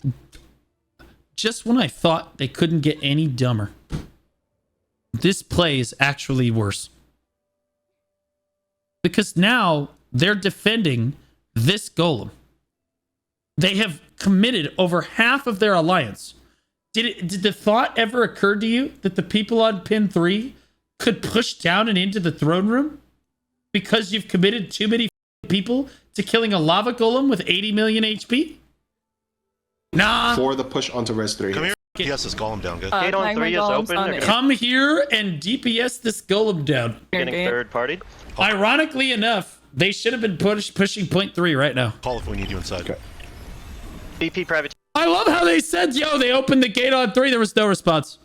Just when I thought they couldn't get any dumber, this play is actually worse. Because now they're defending this golem. They have committed over half of their alliance. Did the thought ever occur to you that the people on pin 3 could push down and into the throne room? Because you've committed too many people to killing a lava golem with 80 million HP? Nah. For the push onto res 3. Come here. DPS this golem down, good. Gate on 3 is open. Come here and DPS this golem down. Getting third party. Ironically enough, they should have been pushing point 3 right now. Call if we need you inside. Okay. BP private. I love how they said, yo, they opened the gate on 3. There was no response.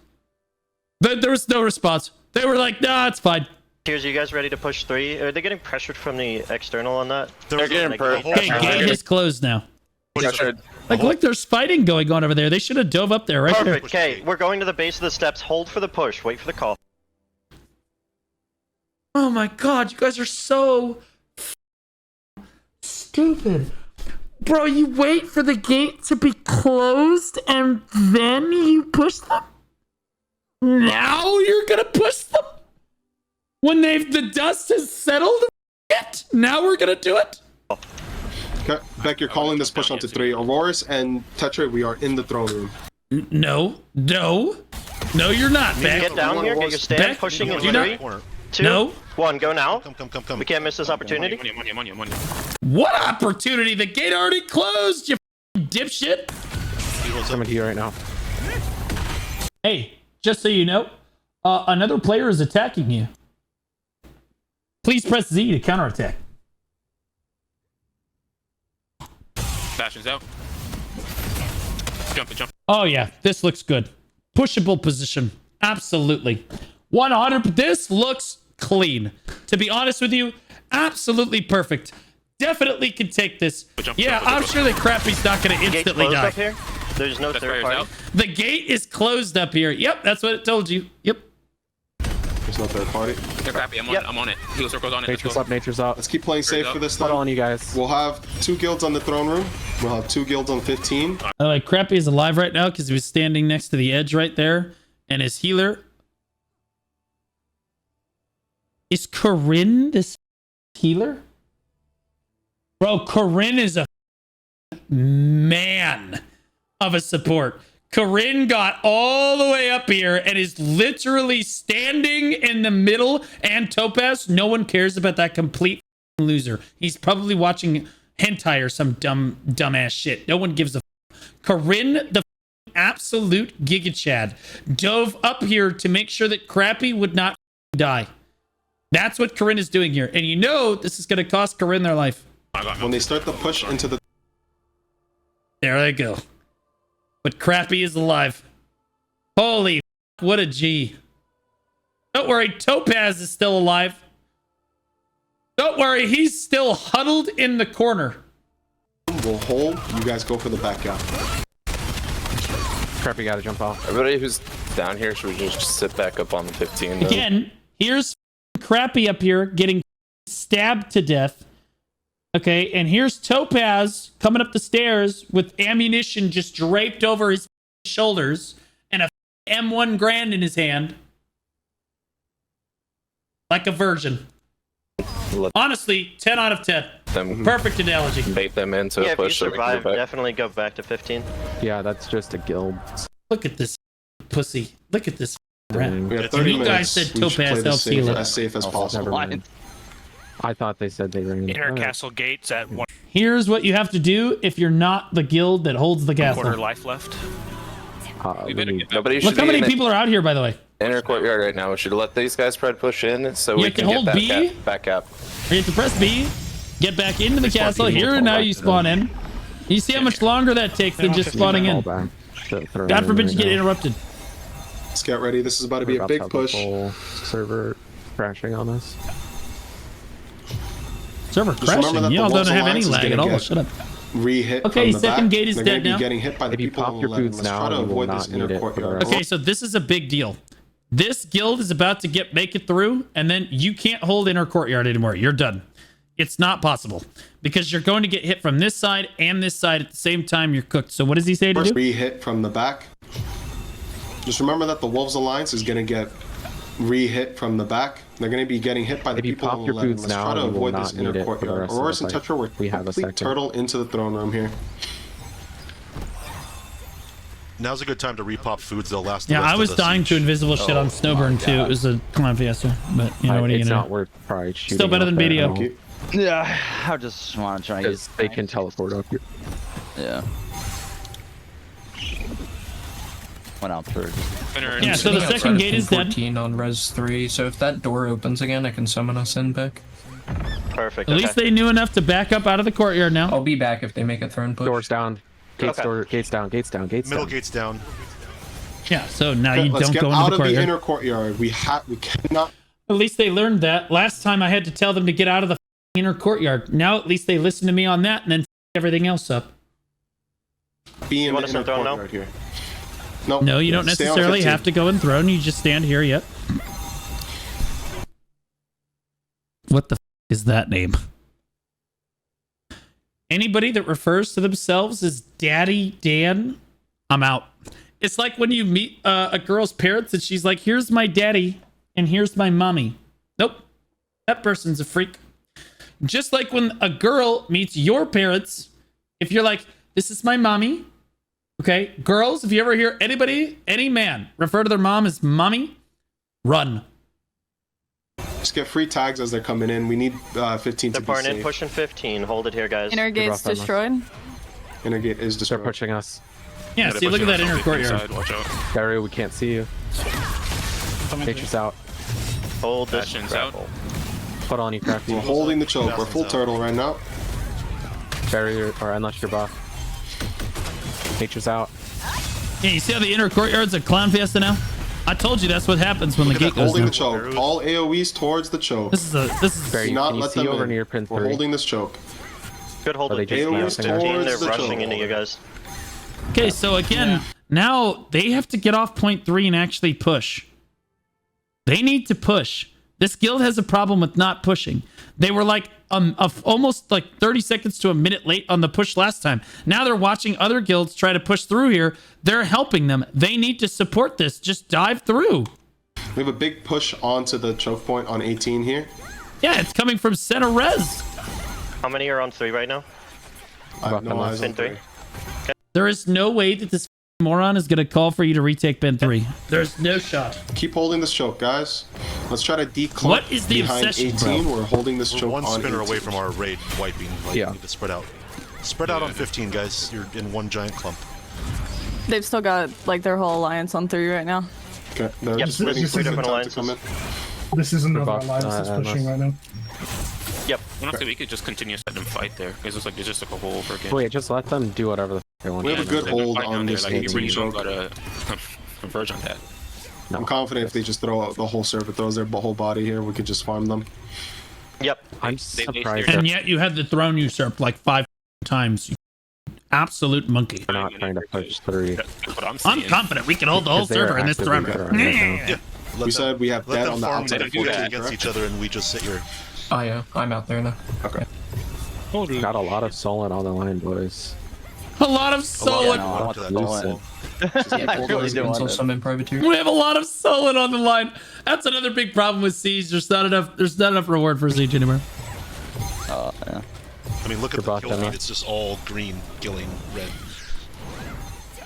There was no response. They were like, nah, it's fine. Tears, are you guys ready to push 3? Are they getting pressured from the external on that? They're getting Okay, gate is closed now. Like, look, there's fighting going on over there. They should have dove up there right there. Perfect. Okay, we're going to the base of the steps. Hold for the push. Wait for the call. Oh my god, you guys are so stupid. Bro, you wait for the gate to be closed and then you push them? Now you're gonna push them? When the dust has settled? Now we're gonna do it? Okay, Beck, you're calling this push onto 3. Auroras and Tetra, we are in the throne room. No, you're not, Beck. Get down here, get your stand, Beck, pushing in do 3, not. 2, 1, go now. Come. We can't miss this opportunity. I'm on you. What opportunity? The gate already closed, you dipshit. Coming to you right now. Hey, just so you know, another player is attacking you. Please press Z to counterattack. Bastion's out. Jump. Oh yeah, this looks good. Pushable position. Absolutely. 100. This looks clean. To be honest with you, absolutely perfect. Definitely can take this. Yeah, I'm sure that Crappy's not going to instantly die. Up here. There's no third party. The gate is closed up here. Yep, that's what it told you. Yep. There's no third party. They're Crappy. I'm on it. Heal circles on it. Nature's up, nature's out. Let's keep playing safe for this Hold time. on, you guys. We'll have 2 guilds on the throne room. We'll have 2 guilds on 15. Crappy is alive right now because he was standing next to the edge right there. And his healer... Is Corinne this healer? Bro, Corinne is a man of a support. Corinne got all the way up here and is literally standing in the middle. And Topaz, no one cares about that complete loser. He's probably watching hentai or some dumbass shit. No one gives a Corinne, the absolute Giga Chad, dove up here to make sure that Crappy would not die. That's what Corinne is doing here. And you know this is going to cost Corinne their life. When they start the push into the... There they go. But Crappy is alive. Holy what a G. Don't worry, Topaz is still alive. Don't worry, he's still huddled in the corner. We'll hold. You guys go for the back out. Crappy gotta jump off. Everybody who's down here should just sit back up on the 15. Though. Again, here's Crappy up here getting stabbed to death. Okay, and here's Topaz coming up the stairs with ammunition just draped over his shoulders and a M1 Grand in his hand. Like a virgin. Honestly, 10 out of 10. Perfect analogy. Bait them into yeah, a push. If you survive, definitely go back to 15. Yeah, that's just a guild. Look at this pussy. Look at this rat. We have 30 you minutes. guys said We should play Topaz this helps heal it. as safe as possible. I thought they said they were in Inner castle gates at 1 Here's what you have to do if you're not the guild that holds the castle. quarter life left. Nobody should Look how be many in people are out here, by the way. the inner courtyard right now. We should let these guys try to push in so You we have to can hold get B. back up. You have to press B, get back into the castle. Here and now you spawn in. You see how much longer that takes than just spawning in. God forbid you get interrupted. Let's get ready. This is about to be a big push. Server crashing on us. Server Just remember crashing. that Y'all the don't Wolves have any Alliance is lag at gonna all. get Shut up. Re-hit Okay, from the second back. gate is They're dead gonna now. be getting hit by the If you people pop on your 11. boots Let's now, try to you will avoid this not inner need it for the courtyard. rest. Okay, so this is a big deal. This guild is about to make it through, and then you can't hold inner courtyard anymore. You're done. It's not possible because you're going to get hit from this side and this side at the same time. You're cooked. So what does he say to First do? re-hit from the back. Just remember that the Wolves Alliance is going to get re-hit from the back. They're going to be getting hit by the If you people pop on your 11. boots Let's now, try to you will avoid this not need inner it for the courtyard. rest of Auroras the and fight. Tetra, We have a complete second. turtle into the throne room here. Now's a good time to repop foods. They'll last. Yeah, I was dying to invisible shit on Snowburn too. It was a clown fiesta, but you know what are you It's gonna not worth probably shooting. Still better out than there BDO. at all. Yeah, I just want to try and Because they can teleport up here. Yeah. Went out through. Yeah, so the second gate is dead. 14 on res 3, so if that door opens again, I can summon us in back. Perfect. At least they knew enough to back up out of the courtyard now. I'll be back if they make a throne push. Doors down. Gates down. Gates down. Middle gate's down. Yeah, so now Okay, you let's don't get go out into the of the courtyard. inner courtyard. We cannot. At least they learned that. Last time I had to tell them to get out of the inner courtyard. Now at least they listen to me on that and then everything else up. Be in want the us inner to throw now? courtyard here. Nope. No, you don't Stay on necessarily 15. have to go in throne. You just stand here. Yep. What the is that name? Anybody that refers to themselves as Daddy Dan, I'm out. It's like when you meet a girl's parents and she's like, here's my daddy and here's my mommy. Nope. That person's a freak. Just like when a girl meets your parents, if you're like, this is my mommy. Okay, girls, if you ever hear anybody, any man, refer to their mom as mommy, run. Just get free tags as they're coming in. We need 15 They're to be parting in, safe. pushing 15. Hold it here, guys. Inner gate's destroyed. Inner gate is They're destroyed. pushing us. Yeah, see, look at that inner courtyard. Watch out. Gary, we can't see you. Matrix out. Hold this Bastion's out. grapple. Put on you, Crafty. We're holding the choke. We're full turtle right now. Barrier, or unless you're buff. Nature's out. Yeah, you see how the inner courtyard's a clown fiesta now? I told you that's what happens when the gate goes Holding down. the choke. All AoEs towards the choke. This is Barry, Do not can you let see them over in. near pin We're 3? holding this choke. Good hold Oh, they it. just AoEs 15, they're towards the rushing choke. into you guys. okay. So again, now they have to get off point 3 and actually push. They need to push. This guild has a problem with not pushing. They were like almost like 30 seconds to a minute late on the push last time. Now they're watching other guilds try to push through here. They're helping them. They need to support this. Just dive through. We have a big push onto the choke point on 18 here. Yeah, it's coming from center res. How many are on 3 right now? I have no eyes on Pin 3. 3. There is no way that this moron is gonna call for you to retake pin 3. There's no shot. Keep holding this choke, guys. Let's try to declump What is the behind obsession, 18. bro? We're holding this choke one on spinner 18. away from our raid wiping. Like, Yeah. we need to spread out. Spread out on 15, guys. You're in one giant clump. They've still got like their whole alliance on 3 right now. Okay, they're Yep, just waiting this for is the different time to come in. This is another Buff, alliance that's pushing right now. Yep. Honestly, we could just continue to let them fight there. It's just like there's just like a whole over again. Wait, just let them do whatever the f they want. We have a good hold on this Like, you 18 really don't choke. gotta converge on that. I'm confident if they just throw out the whole server, throws their whole body here, we could just farm them. Yep. I'm surprised And yet you had the throne usurped like 5 times. You absolute monkey. they're not trying to push 3. That's what I'm I'm saying. confident we can hold the whole Because they are server in this actively throne. better right now. We said we have Let dead them on the farm outside their of 14 14, against correct? each other, and we just sit here. Oh yeah, I'm out there now. Okay. Got a lot of solid on the line, boys. A lot of solid. no, I want to that that solid. Yeah, really do want until it. some in privateer. We have a lot of solid on the line. That's another big problem with Siege. There's not enough reward for Siege anymore. Yeah. I mean, look at the Goodbye, kill Dana. feed. It's just all green, killing red.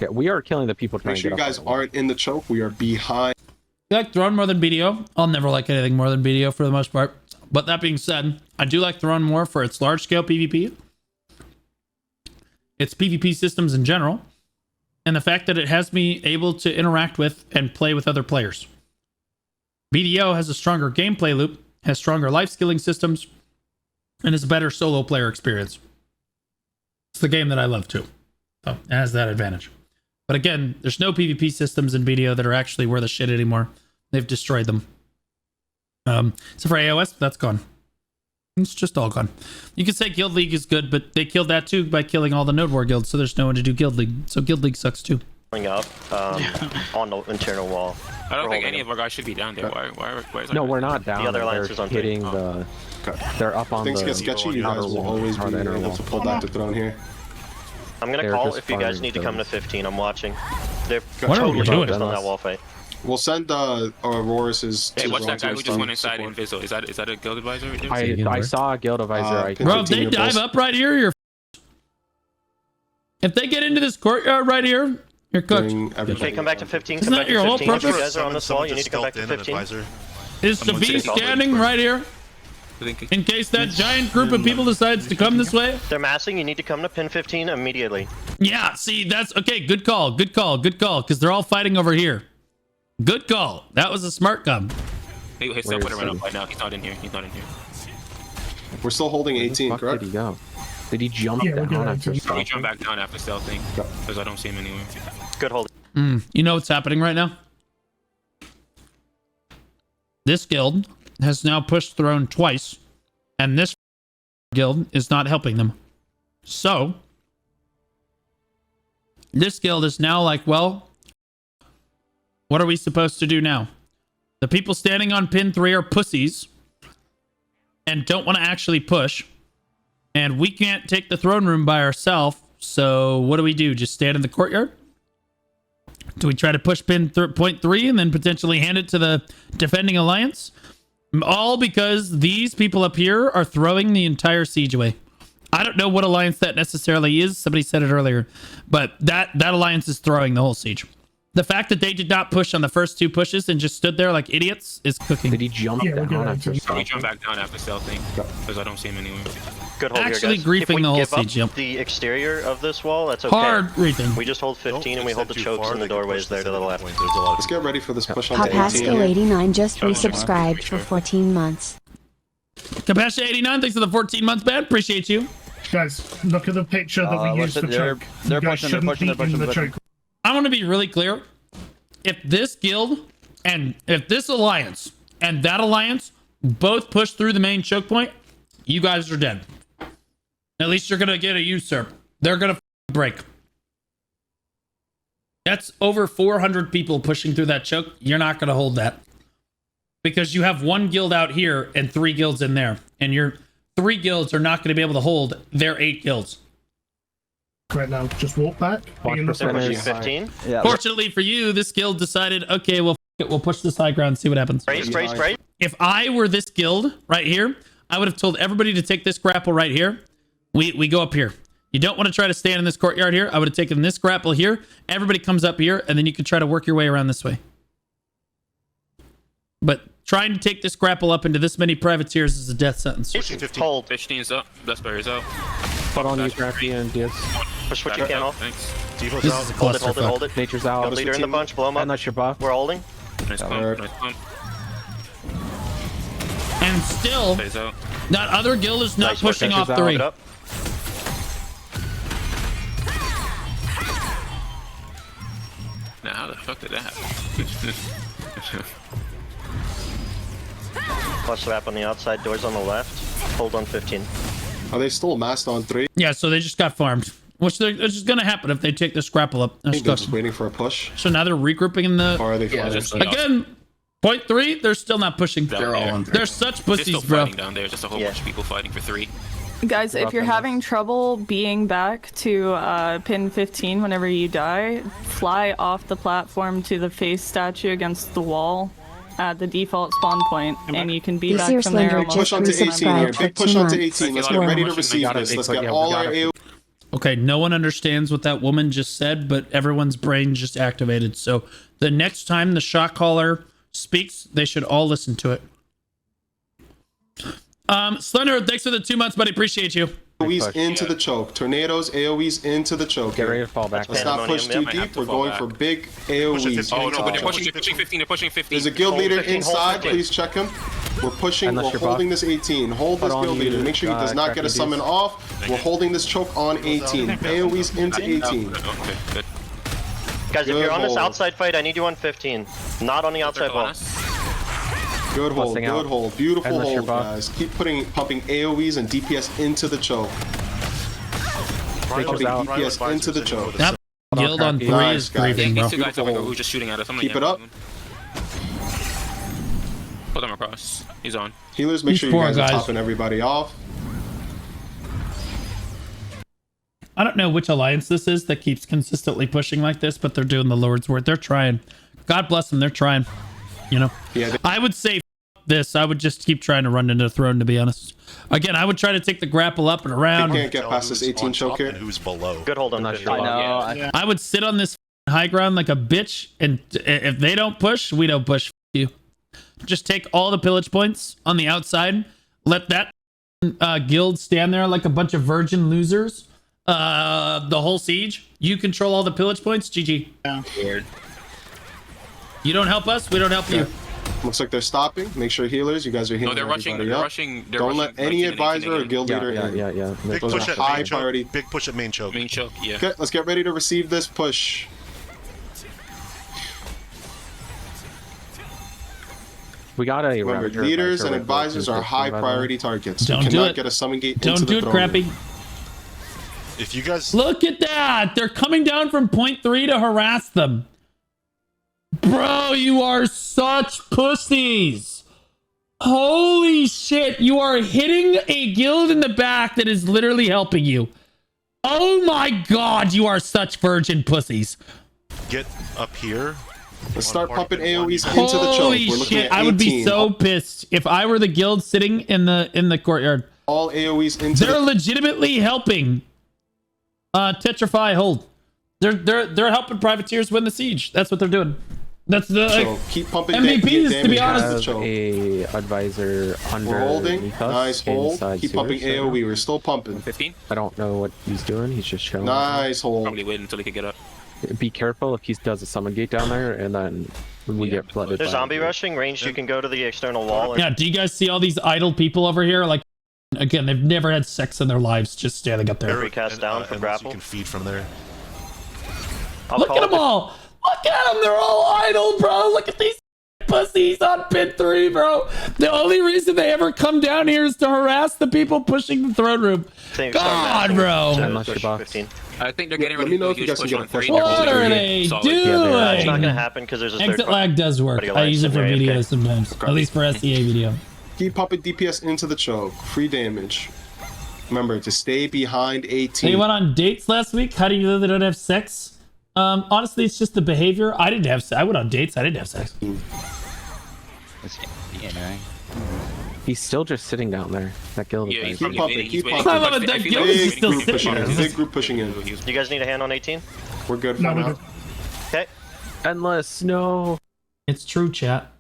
Yeah, we are killing the people trying Make to sure get you up guys on the line. aren't in the choke. We are behind. You like Throne more than BDO? I'll never like anything more than BDO for the most part. But that being said, I do like Throne more for its large-scale PvP, its PvP systems in general, and the fact that it has me able to interact with and play with other players. BDO has a stronger gameplay loop, has stronger life skilling systems, and is a better solo player experience. It's the game that I love too. So it has that advantage. But again, there's no PvP systems in BDO that are actually worth a shit anymore. They've destroyed them. So for AOS, that's gone. It's just all gone. You could say Guild League is good, but they killed that too by killing all the Node War guilds, so there's no one to do Guild League. So Guild League sucks too. Up on the internal wall. I don't We're think holding any them. of our guys should be down there. Why is No, we're not down. The other there. alliance They're is on hitting three. the. Okay. They're up on Things the. get sketchy. You guys outer will wall, always be or the inner able wall. to pull back the throne here. I'm gonna They're call just if you guys farming need to come to those. 15. I'm watching. They're What are we totally doing? focused on that wall fight. We'll send Aurora's Hey, to what's that guy who just Longtime went inside support. Inviso? Is that a guild advisor right there? I saw a guild advisor. Pin Bro, if 15 they your dive pulse. up right here, you're if they get into this courtyard right here, you're cooked. Doing Okay, everything. come back to 15. Isn't Come that back to your whole 15. If you purpose? guys are on this wall, you need to come back to 15. Is the V standing right here? In case that giant group of people decides to come this way? They're massing. You need to come to pin 15 immediately. Yeah, see, that's okay. Good call. Good call. Good call. Because they're all fighting over here. Good call. That was a smart gun. Hey, Where Self is put right he? up right now. He's not in here. He's not in here. We're still holding Where the 18, fuck correct? did he go? Did he jump Yeah, we're down good. after He stopping? jumped back down after Stealth thing because I don't see him anywhere. Good hold. You know what's happening right now? This guild has now pushed Throne twice, and this guild is not helping them. So, this guild is now like, well, what are we supposed to do now? The people standing on pin 3 are pussies and don't want to actually push. And we can't take the throne room by ourselves. So what do? Just stand in the courtyard? Do we try to push pin point 3 and then potentially hand it to the defending alliance? All because these people up here are throwing the entire siege away. I don't know what alliance that necessarily is. Somebody said it earlier. But that alliance is throwing the whole siege. The fact that they did not push on the first 2 pushes and just stood there like idiots is cooking. Did he jump Yeah, we're down good. after He stopping? jumped back down after Stealth thing because I don't see him anywhere. Good hold Actually here, guys. griefing if we the whole give up siege, yep. the exterior of this wall, that's okay. Hard griefing. We just hold 15 and we hold the chokes and the doorways there to the left. There's a lot Let's get ready for this push on Pop the 18 Haskell here. 89 just resubscribed for 14 months. Compassion 89, thanks for the 14 months, man. Appreciate you. Guys, look at the picture that we used for choke. they're You guys pushing, they're shouldn't pushing, be they're in the pushing. choke. I want to be really clear. If this guild and if this alliance and that alliance both push through the main choke point, you guys are dead. At least you're going to get a usurp. They're going to break. That's over 400 people pushing through that choke. You're not going to hold that. Because you have 1 guild out here and 3 guilds in there. And your 3 guilds are not going to be able to hold their 8 guilds. Right now, just walk back. Be in the They're pushing center. 15. Yeah. Fortunately for you, this guild decided, okay, well, f- it, we'll push this high ground and see what happens. Spray. If I were this guild right here, I would have told everybody to take this grapple right here. We go up here. You don't want to try to stand in this courtyard here. I would have taken this grapple here. Everybody comes up here, and then you can try to work your way around this way. But trying to take this grapple up into this many privateers is a death sentence. Hold. 15's up. Best barriers out. Put on you, Crappy, and Diaz. Push what you can off. Thanks. Devo's out. Hold it. Nature's out. Leader in the bunch, blow him up. And that's your buff. We're holding. Nice pump. Nice pump. And still, Stays out. that other guild is not Nice work, pushing Nature's off out. 3. Keep it up. Now, how the fuck did that happen? Plus wrap on the outside, doors on the left. Hold on 15. Are they still masked on 3? Yeah, so they just got farmed. Which is going to happen if they take this grapple up. I think they're just waiting for a push. So now they're regrouping in the... Or are they fighting? Again, point 3, they're still not pushing. They're all on. They're such They're pussies, still bro. fighting down there. Just a whole bunch of people fighting for 3. Guys, if you're having trouble being back to pin 15 whenever you die, fly off the platform to the face statue against the wall at the default spawn point, and you can be This back year's from there Slender almost. Push onto 18 here. Big push onto 18. Let's get ready to We receive gotta this. be Let's put- get yeah, we all gotta our be- AO. Okay, no one understands what that woman just said, but everyone's brain just activated. So the next time the shot caller speaks, they should all listen to it. Slender, thanks for the 2 months, buddy. Appreciate you. AoEs into the choke. Tornadoes, AoEs into the choke. Get ready to fall back. Let's not push too deep. We're going for big AoEs. Oh, no, but they're Top. pushing 15. They're pushing 15. There's a guild leader 15, hold inside. 15. Please check him. We're pushing. Unless We're you're holding buffed. this 18. Hold this Put on guild you, leader. Make sure he does not get a Crappy summon Beast. off. We're holding this choke on 18. AoEs into 18. Okay, good. Guys, if Good you're on this hold. outside fight, I need you on 15. Not on the outside wall. Good hold. Busting Good out. hold. Beautiful Unless you're hold, buffed. guys. Keep pumping AoEs and DPS into the choke. Pumping out. DPS into the choke. That guild on 3 Nice, is guys. grieving, bro. These 2 guys over here hold. who are just shooting at us. I'm Keep it up. Put them across. He's on. Healers, make These sure you four guys are guys. topping everybody off. I don't know which alliance this is that keeps consistently pushing like this, but they're doing the Lord's work. They're trying. God bless them. They're trying. You know? Yeah. I would say this. I would just keep trying to run into the throne, to be honest. Again, I would try to take the grapple up and around. They can't get past this 18 choke here. Who's below? Good hold on Not 15. sure. I know. I would sit on this high ground like a bitch, and if they don't push, we don't push. You just take all the pillage points on the outside. Let that guild stand there like a bunch of virgin losers. The whole siege. You control all the pillage points. GG. Weird. You don't help us, we don't help you. Looks like they're stopping. Make sure healers, you guys are No, healing they're rushing. everybody They're up. rushing. They're Don't rushing let any 19 and 18 advisor or again. guild leader in. Yeah. Big Those push are at high main choke. priority. Big push at main choke. Main choke, yeah. Okay, let's get ready to receive this push. We got a Remember, Raptor leaders and advisor advisors are high priority targets. Don't you do cannot it. get a summon gate into Don't the do it, throne crappy. room. If you guys Look at that. They're coming down from point 3 to harass them. Bro, you are such pussies. Holy shit. You are hitting a guild in the back that is literally helping you. Oh my god, you are such virgin pussies. get up here, Let's start pumping AoEs into the choke. Holy We're looking shit, at 18. I would be so pissed if I were the guild sitting in the courtyard. All AoEs into They're the legitimately helping Tetrify hold. They're helping privateers win the siege. That's what they're doing. That's the choke. Keep pumping MVPs, damage to be into honest. the Have choke. a advisor under We're holding. us Nice hold. inside Keep pumping sewers right now. AoE. We're still pumping. 15. I don't know what he's doing. He's just chilling. Nice hold. Probably wait until he can get up. Be careful if he does a summon gate down there, and then we get flooded. There's by zombie rushing. Ranged, you can go to the external wall. Or Yeah, do you guys see all these idle people over here? Like, again, they've never had sex in their lives, just standing up there. recast down for unless grapple. you can feed from there. I'll Look call at it them all! Look at them! They're all idle, bro! Look at these pussies on pin 3, bro! The only reason they ever come down here is to harass the people pushing the throne room. God, bro! Unless you're buffed. 15. I think they're getting Let ready me know to if you guys can get a push. What are they Solid. doing? It's not gonna happen because there's a third Exit lag does work. Buddy I use it for alliance in there, videos okay. sometimes. At least for SEA video. Keep pumping DPS into the choke. Free damage. Remember to stay behind So 18. you went on dates last week? How do you know they don't have sex? Honestly, it's just the behavior. I didn't have sex. I went on dates. I didn't have sex. It's DNA. He's still just sitting down there. That guild Yeah, is he's Keep pumping, keep pumping. I love it, that guild is still Big group pushing sitting in. there. Big group pushing in. You guys need a hand on 18? We're good for No, we're now. good. Okay. Endless, no. It's true, chat.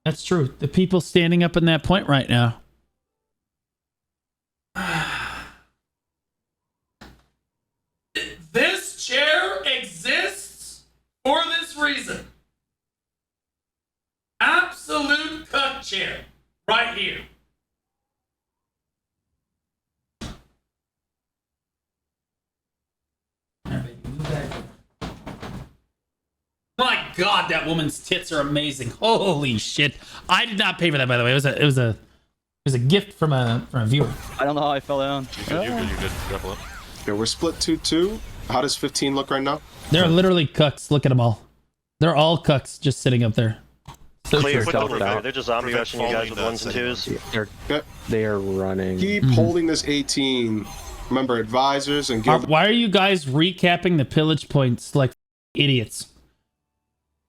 That's true. The people standing up in that point right now. This chair exists for this reason. Absolute cut chair. Right here. My God, that woman's tits are amazing. Holy shit! I did not pay for that, by the way. It was a gift from a viewer. I don't know how I fell down. You're good. Grapple up. Okay, we're split 2-2. How does 15 look right now? They're literally cucks. Look at them all. They're all cucks just sitting up there. So Clear, Put totally them clear. out. They're just zombie rushing you guys with ones and twos. They are running. Keep holding this 18. Remember, advisors and guild. Why are you guys recapping the pillage points like idiots?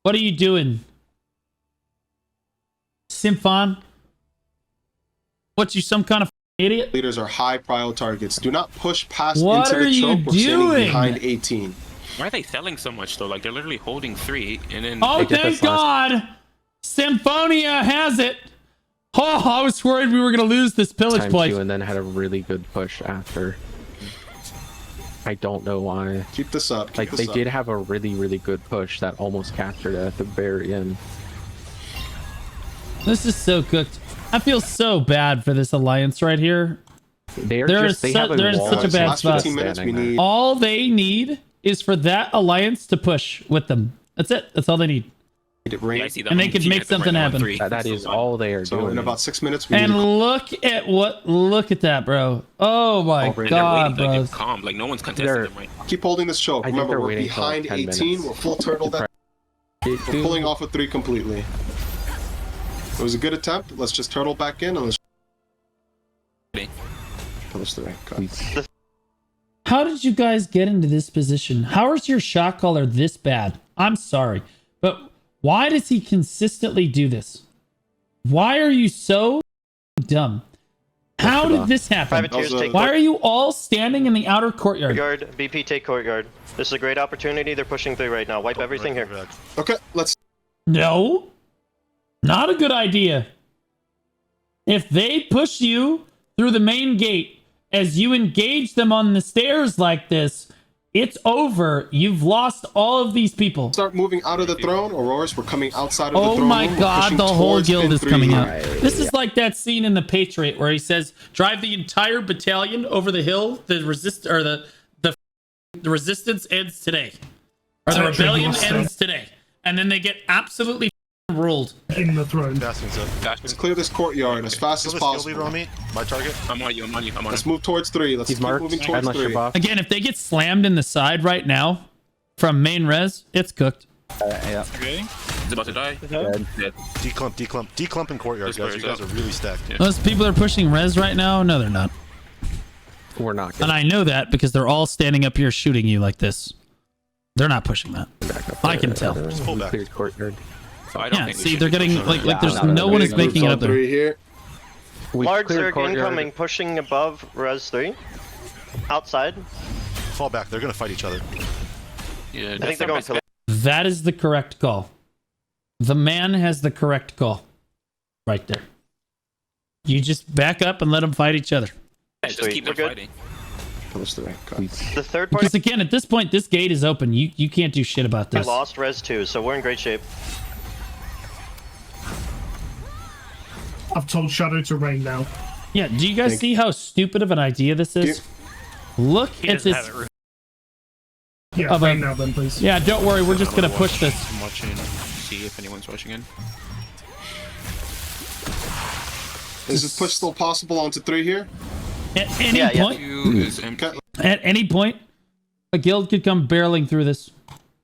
What are you doing? Symphon? What, you some kind of idiot? Leaders are high prio targets. Do not push past What into are the you choke. We're standing doing? behind 18. Why are they selling so much though? Like they're literally holding 3 and then. Oh, thank God! Symphonia has it! Oh, I was worried we were going to lose this pillage Time point. two, and then had a really good push after. I don't know why. Keep this up. Keep Like, this they up. did have a really, really good push that almost captured it at the very end. This is so cooked. I feel so bad for this alliance right here. They're They're just, they su- have a they're in wall such a bad Last spot. 15 minutes, we standing need. All they need is for that alliance to push with them. That's it. That's all they need. it rain. Yeah, I see them. And they I'm could looking make at them something right now, happen. 3. That is all they are So doing. in about 6 minutes, we And need. look at that, bro. Oh my They're God, waiting, bro. like, calm. Like no one's contesting They're- them right now. Keep holding this choke. I think Remember, they're we're waiting for, like, behind 10 18. minutes. We're full turtle. We're pulling off a 3 completely. It was a good attempt. Let's just turtle back in and let's. Pillage 3. Cut. How did you guys get into this position? How is your shot caller this bad? I'm sorry, but why does he consistently do this? Why are you so dumb? How did this happen? Privateers take Why are you all standing in the outer courtyard? courtyard. BP take courtyard. This is a great opportunity. They're pushing through right now. Wipe everything here. Okay, let's. No, not a good idea. If they push you through the main gate as you engage them on the stairs like this, it's over. You've lost all of these people. Start moving out of the throne. Auroras, we're coming outside of the Oh throne. my room. We're God, pushing the whole towards guild pin is 3 coming here. out. This is like that scene in The Patriot where he says, drive the entire battalion over the hill. The resistance ends today. Or the rebellion ends today. And then they get absolutely ruled. In the throne. Let's clear this courtyard as fast as possible. on me. My target. I'm on you. I'm on you. I'm on Let's you. move towards 3. Let's He's keep marked. moving towards Endless 3. Shabbat. Again, if they get slammed in the side right now from main res, it's cooked. Yeah. Okay. He's about to die. Dead. Dead. Declump in courtyard, guys. You guys are really stacked. Those people are pushing res right now. No, they're not. We're not good. And I know that because they're all standing up here shooting you like this. They're not pushing that. I can tell. Just pull back. Cleared courtyard. So I don't Yeah, think we see, should they're be getting pushing like them. there's no one is making it up there. 3 here. We Large cleared Zerg courtyard. incoming, pushing above res 3. Outside. Fall back. They're gonna fight each other. Yeah, I think they're going to. That is the correct call. The man has the correct call. Right there. You just back up and let them fight each other. Yeah, just keep them We're good. fighting. Pillage 3. Cut. The third party Because again, at this point, this gate is open. You can't do shit about this. lost res 2, so we're in great shape. I've told Shadow to rain now. Yeah, do you guys see how stupid of an idea this is? Look at this. Yeah, Of a- rain now then, please. Yeah, don't worry. We're just gonna push this. I'm watching. See if anyone's rushing in. Is this push still possible onto 3 here? At any Yeah, yeah. point, 2 is empty. Okay. at any point, a guild could come barreling through this.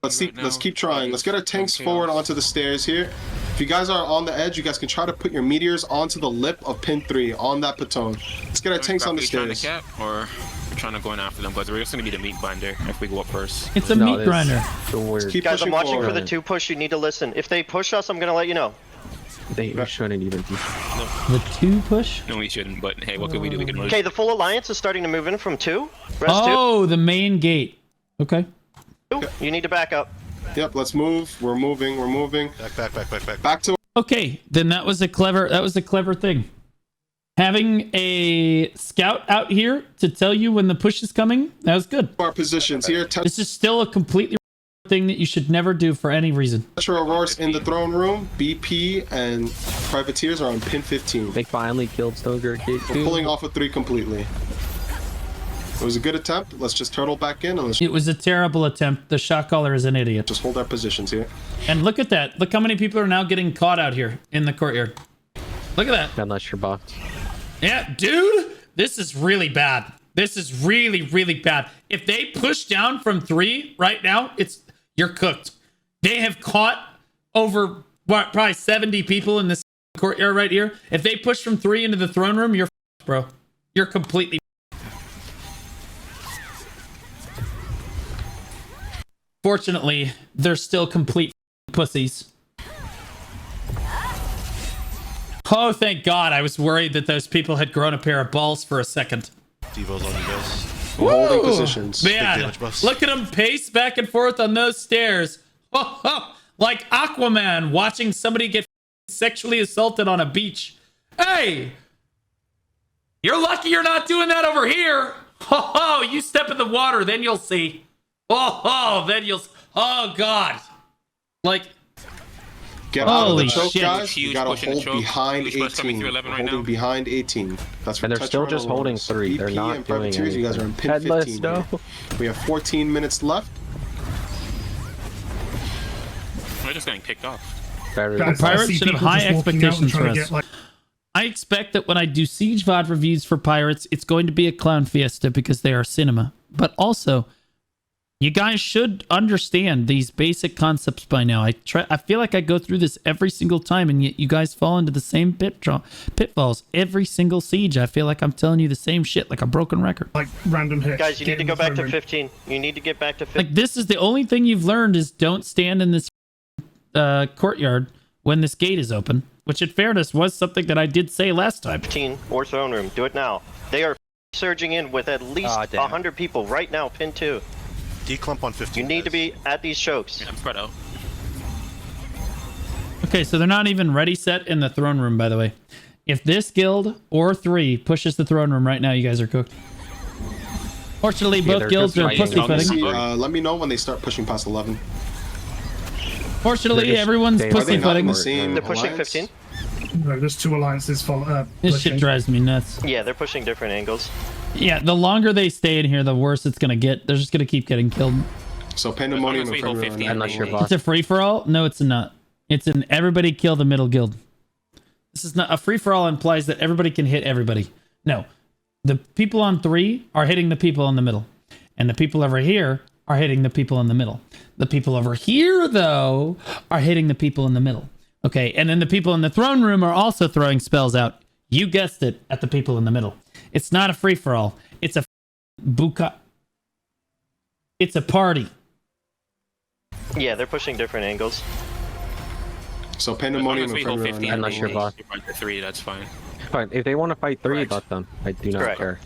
Let's keep trying. Let's get our tanks forward onto the stairs here. If you guys are on the edge, you guys can try to put your meteors onto the lip of pin 3 on that baton. Let's get our tanks on the Trying to stairs. cap, or we're trying to go in after them, but we're just gonna be the meat binder if we go up first. It's a No, meat this- grinder. the weird. Keep Guys, pushing I'm watching forward. for the 2 push. You need to listen. If they push us, I'm gonna let you know. They shouldn't even be. The 2 push? No, we shouldn't, but hey, what can we do? We can merge. Okay, the full alliance is starting to move in from 2. Oh, the main gate. Okay. 2. You need to back up. Yep, let's move. We're moving. We're moving. Back. Back to. Okay, then that was a clever thing. Having a scout out here to tell you when the push is coming, that was good. Our positions here. This is still a completely thing that you should never do for any reason. Tetra Aurora's in the throne room. BP and Privateers are on pin 15. They finally killed Stoker Gate. We're pulling off of 3 completely. It was a good attempt. Let's just turtle back in and let's It was a terrible attempt. The shot caller is an idiot. just hold our positions here. And look at that. Look how many people are now getting caught out here in the courtyard. Look at that. Unless you're buffed. Yeah, dude, this is really bad. This is really, really bad. If they push down from 3 right now, you're cooked. They have caught over probably 70 people in this courtyard right here. If they push from 3 into the throne room, you're f***ed, bro. You're completely Fortunately, they're still complete pussies. Oh, thank God. I was worried that those people had grown a pair of balls for a second. Devo's on you guys. Holding positions. Man, look at them pace back and forth on those stairs. Like Aquaman watching somebody get sexually assaulted on a beach. Hey, you're lucky you're not doing that over here. You step in the water, then you'll see. Then you'll. Oh God! Like, get out of the choke, shit. guys. You gotta hold behind 18. Holding behind 18. That's for And they're still just holding 3. They're not and doing Privateers, anything. you guys are in pin Headless, 15. no. We have 14 minutes left. We're just getting picked off. The Pirates should have high expectations for us. I expect that when I do Siege VOD reviews for Pirates, it's going to be a clown fiesta because they are cinema. But also, you guys should understand these basic concepts by now. I feel like I go through this every single time, and yet you guys fall into the same pitfalls every single siege. I feel like I'm telling you the same shit, like a broken record. Like random hits. Guys, you need to go back to 15. You need to get back to 15. Like, this is the only thing you've learned is don't stand in this courtyard when this gate is open, which in fairness was something that I did say last time. 15 or throne room. Do it now. They are surging in with at least 100 people right now. Pin 2. Declump on 15. You need to be at these chokes. I'm spread out. Okay, so they're not even ready set in the throne room, by the way. If this guild or 3 pushes the throne room right now, you guys are cooked. Fortunately, both guilds are pussyfooting. Let me know when they start pushing past 11. Fortunately, everyone's pussyfooting. They're pushing 15. No, there's 2 alliances. This shit drives me nuts. Yeah, they're pushing different angles. Yeah, the longer they stay in here, the worse it's gonna get. They're just gonna keep getting killed. So Pandemonium and Premier I'm not sure, boss. It's a free-for-all? No, it's not. It's an everybody kill the middle guild. This is not a free-for-all. Implies that everybody can hit everybody. No, the people on 3 are hitting the people in the middle, and the people over here are hitting the people in the middle. The people over here, though, are hitting the people in the middle. Okay, and then the people in the throne room are also throwing spells out. You guessed it, at the people in the middle. It's not a free-for-all. It's a buka. It's a party. Yeah, they're pushing different angles. So Pandemonium and Premier 15, I'm not sure, boss. 3, that's fine. Fine. If they want to fight 3, let them. I do not care.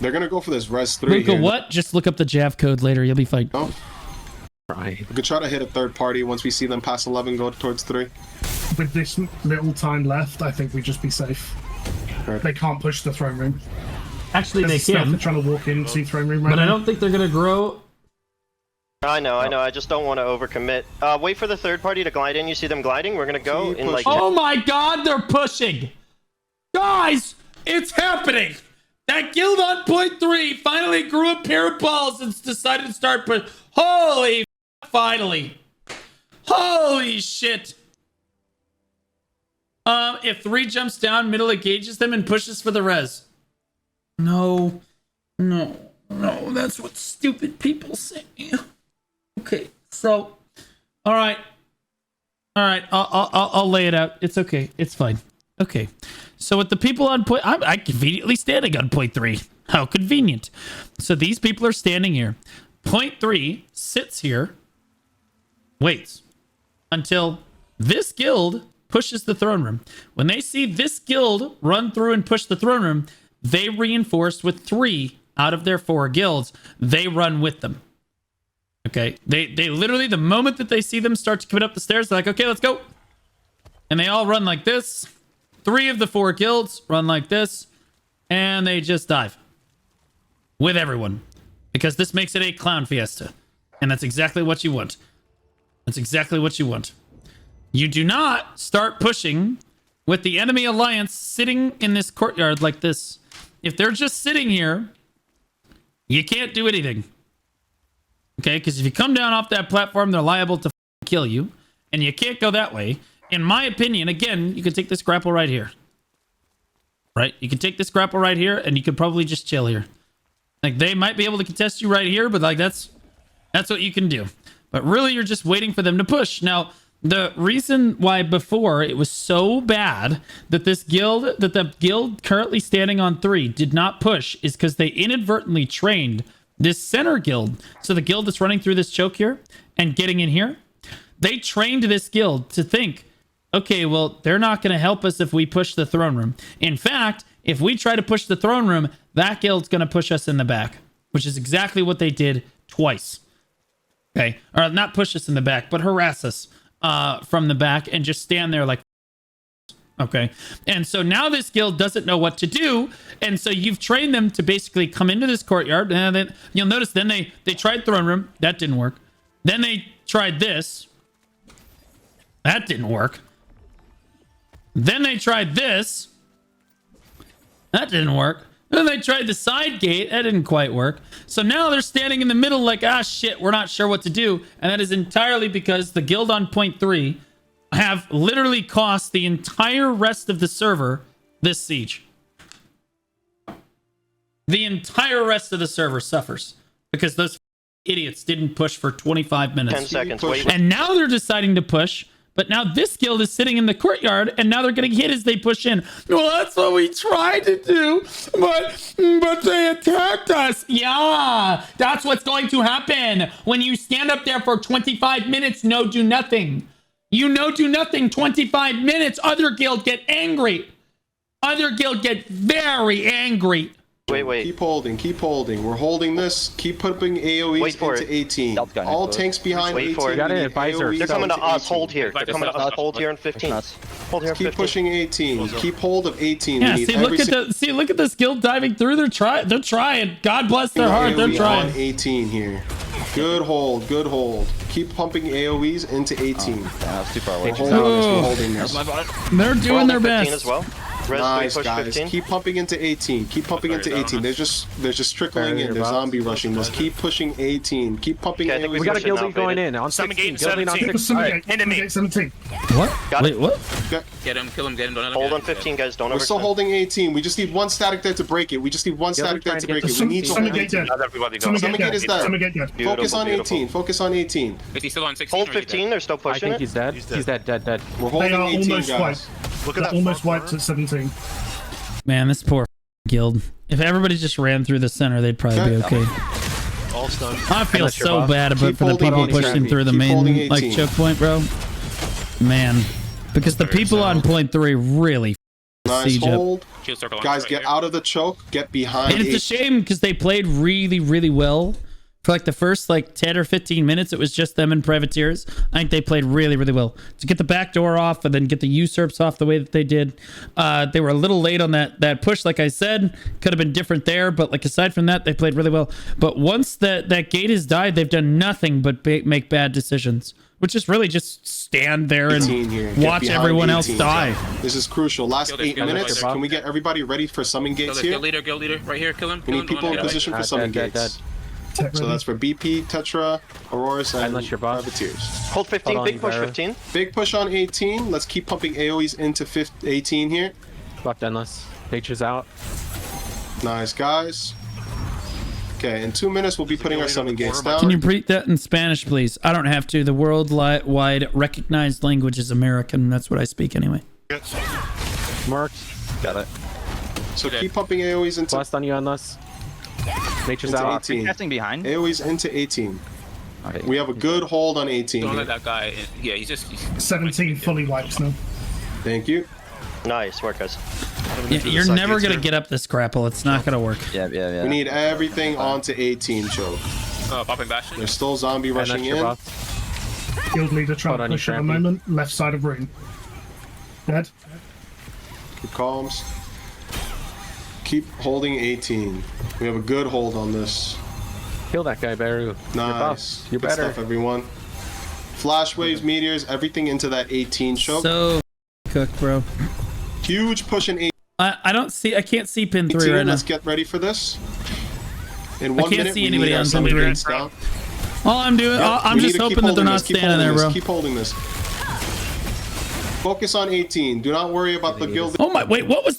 They're gonna go for this res 3 Buka here. what? Just look up the Jav code later. You'll be fine. Oh. Right. We could try to hit a third party once we see them past 11, go towards 3. With this little time left, I think we'd just be safe. Right. They can't push the throne room. Actually, they They're can. trying to walk in, see throne room right But I now. don't think they're gonna grow. I know. I just don't want to overcommit. Wait for the third party to glide in. You see them gliding? We're gonna go in like. Oh my God, they're pushing, guys! It's happening. That guild on point 3 finally grew a pair of balls and decided to start push. Holy, finally! Holy shit! If 3 jumps down, middle engages them and pushes for the res. No, that's what stupid people say. Okay, so, all right, I'll lay it out. It's okay. It's fine. Okay, so with the people on point, I'm conveniently standing on point 3. How convenient. So these people are standing here. Point 3 sits here, waits until This guild pushes the throne room. When they see this guild run through and push the throne room, they reinforce with 3 out of their 4 guilds. They run with them. Okay, they literally, the moment that they see them start to come up the stairs, they're like, okay, let's go. And they all run like this. 3 of the 4 guilds run like this, and they just dive with everyone, because this makes it a clown fiesta, and that's exactly what you want. That's exactly what you want. You do not start pushing with the enemy alliance sitting in this courtyard like this. If they're just sitting here, you can't do anything. Okay, because if you come down off that platform, they're liable to kill you, and you can't go that way. In my opinion, again, you can take this grapple right here. Right? You can take this grapple right here, and you could probably just chill here. Like, they might be able to contest you right here, but like that's what you can do. But really, you're just waiting for them to push. Now, the reason why before it was so bad that the guild currently standing on 3 did not push is because they inadvertently trained this center guild. So the guild that's running through this choke here and getting in here, they trained this guild to think, okay, well, they're not going to help us if we push the throne room. In fact, if we try to push the throne room, that guild's going to push us in the back, which is exactly what they did twice. Okay, or not push us in the back, but harass us from the back and just stand there like, okay. And so now this guild doesn't know what to do, and so you've trained them to basically come into this courtyard, and then you'll notice then they tried throne room, that didn't work. Then they tried this, that didn't work. Then they tried this, that didn't work. Then they tried the side gate, that didn't quite work. So now they're standing in the middle like, ah shit, we're not sure what to do. And that is entirely because the guild on point 3 have literally cost the entire rest of the server this siege. The entire rest of the server suffers because those idiots didn't push for 25 minutes. 10 seconds, wait. And now they're deciding to push, but now this guild is sitting in the courtyard, and now they're getting hit as they push in. Well, that's what we tried to do, but they attacked us. Yeah, that's what's going to happen when you stand up there for 25 minutes, no do nothing. You no do nothing 25 minutes, other guild get angry. Other guild get very angry. Wait. Keep holding. We're holding this. Keep putting AoEs into 18. All tanks behind Wait 18. for it. Got an advisor. They're coming to us. Hold here. They're coming to us. Hold here in 15. Hold here in 15. Keep pushing 18. Keep hold of 18. Yeah, look at this guild diving through. They're trying. God bless their heart. They're trying. 18 here. Good hold. Keep pumping AoEs into 18. That's too far away. We're holding this. They're doing their best. As well. Nice, guys. 15. Keep pumping into 18. They're just trickling in. They're zombie rushing this. Keep pushing 18. Keep pumping. Okay, we got a guild going in on 16. Guilding on 16. Enemy 17. What? Wait, what? Get him, kill him, get him. Don't Hold on 15, guys. Don't We're still holding 18. We just need one static there to break it. We need to hold 18. Summon gate dead. Summon gate is dead. Summon gate dead. Focus on 18. Focus on 18. Is he still on 16? Hold 15. They're still I pushing think he's dead. He's dead. We're They holding are 18, almost guys. wiped. Look at They're that. almost wiped at 17. Man, this poor guild. If everybody just ran through the center, they'd probably be okay. All stunned. I feel Unless you're so buff. bad about Keep for the holding people 18. pushing through the Keep holding main 18. choke point, bro. Man, because the people on point 3 really Nice siege up. hold. Shield circle Guys, right get here. out of the choke. Get behind. And it's a shame because they played really, really well. For like the first 10 or 15 minutes, it was just them and privateers. I think they played really, really well. To get the back door off and then get the usurps off the way that they did. They were a little late on that push, like I said. Could have been different there, but aside from that, they played really well. But once that gate has died, they've done nothing but make bad decisions. Which is really just stand there and watch everyone else die. This is crucial. Last 8 minutes. Kill Can we get everybody ready for summon gates here? Guild leader, right here, kill him. We need people in position for summon gates. So that's for BP, Tetra, Auroras, and Privateers. Hold 15, big push 15. Big push on 18. Let's keep pumping AoEs into 18 here. Left endless. Nature's out. Nice, guys. Okay, in 2 minutes, we'll be putting our summon gates down. Can you repeat that in Spanish, please? I don't have to. The worldwide recognized language is American. That's what I speak anyway. Marked. Got it. So keep pumping AoEs into Blast on you endless. Nature's into out. 18. Casting behind. AoEs into 18. We have a good hold on 18. Don't here. let that guy. Yeah, he's just. 17 fully wipes now. Thank you. Nice work, guys. You're never gonna get up this grapple. It's not gonna work. Yeah. We need everything onto 18, choke. Popping Bastion. There's still zombie rushing in. Guild leader trying to push at the moment. Left side of room. Dead. Keep calms. Keep holding 18. We have a good hold on this. Kill that guy, Baru. Nice. You're Good better. stuff, everyone. Flash waves, meteors, everything into that 18 choke. So cooked, bro. Huge push in 18. I can't see pin 3 right now. Let's get ready for this. In 1 I can't minute, see we anybody need our on summon pin 3. gates down. All I'm doing, I'm We just need to keep hoping that they're holding not this, keep standing there, holding bro. this, Keep holding this. Focus on 18. Do not worry about the guild. Oh my! Wait, what was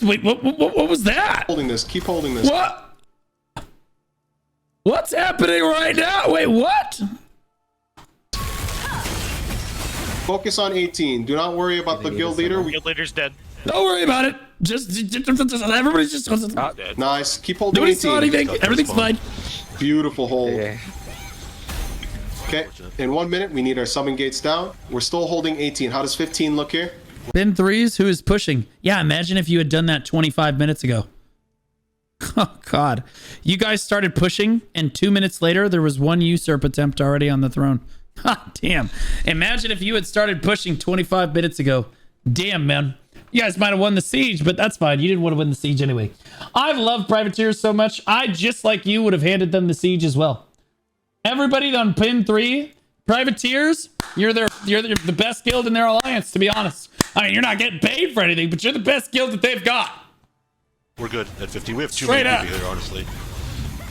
that? Holding this. Keep holding this. What? What's happening right now? Wait, what? Focus on 18. Do not worry about the guild leader. Guild leader's dead. Don't worry about it. Just everybody's just. Nice. Keep holding Nobody 18. saw anything. Everything's fine. Beautiful hold. Okay. In 1 minute, we need our summon gates down. We're still holding 18. How does 15 look here? Pin 3s. Who is pushing? Yeah, imagine if you had done that 25 minutes ago. Oh God, you guys started pushing, and 2 minutes later there was one usurp attempt already on the throne. Ha, damn. Imagine if you had started pushing 25 minutes ago. Damn, man. You guys might have won the siege, but that's fine. You didn't want to win the siege anyway. I've loved privateers so much. I, just like you, would have handed them the siege as well. Everybody on pin 3, privateers, you're the best guild in their alliance, to be honest. I mean, you're not getting paid for anything, but you're the best guild that they've got. We're good at 15. We have too Straight many up. people here, honestly.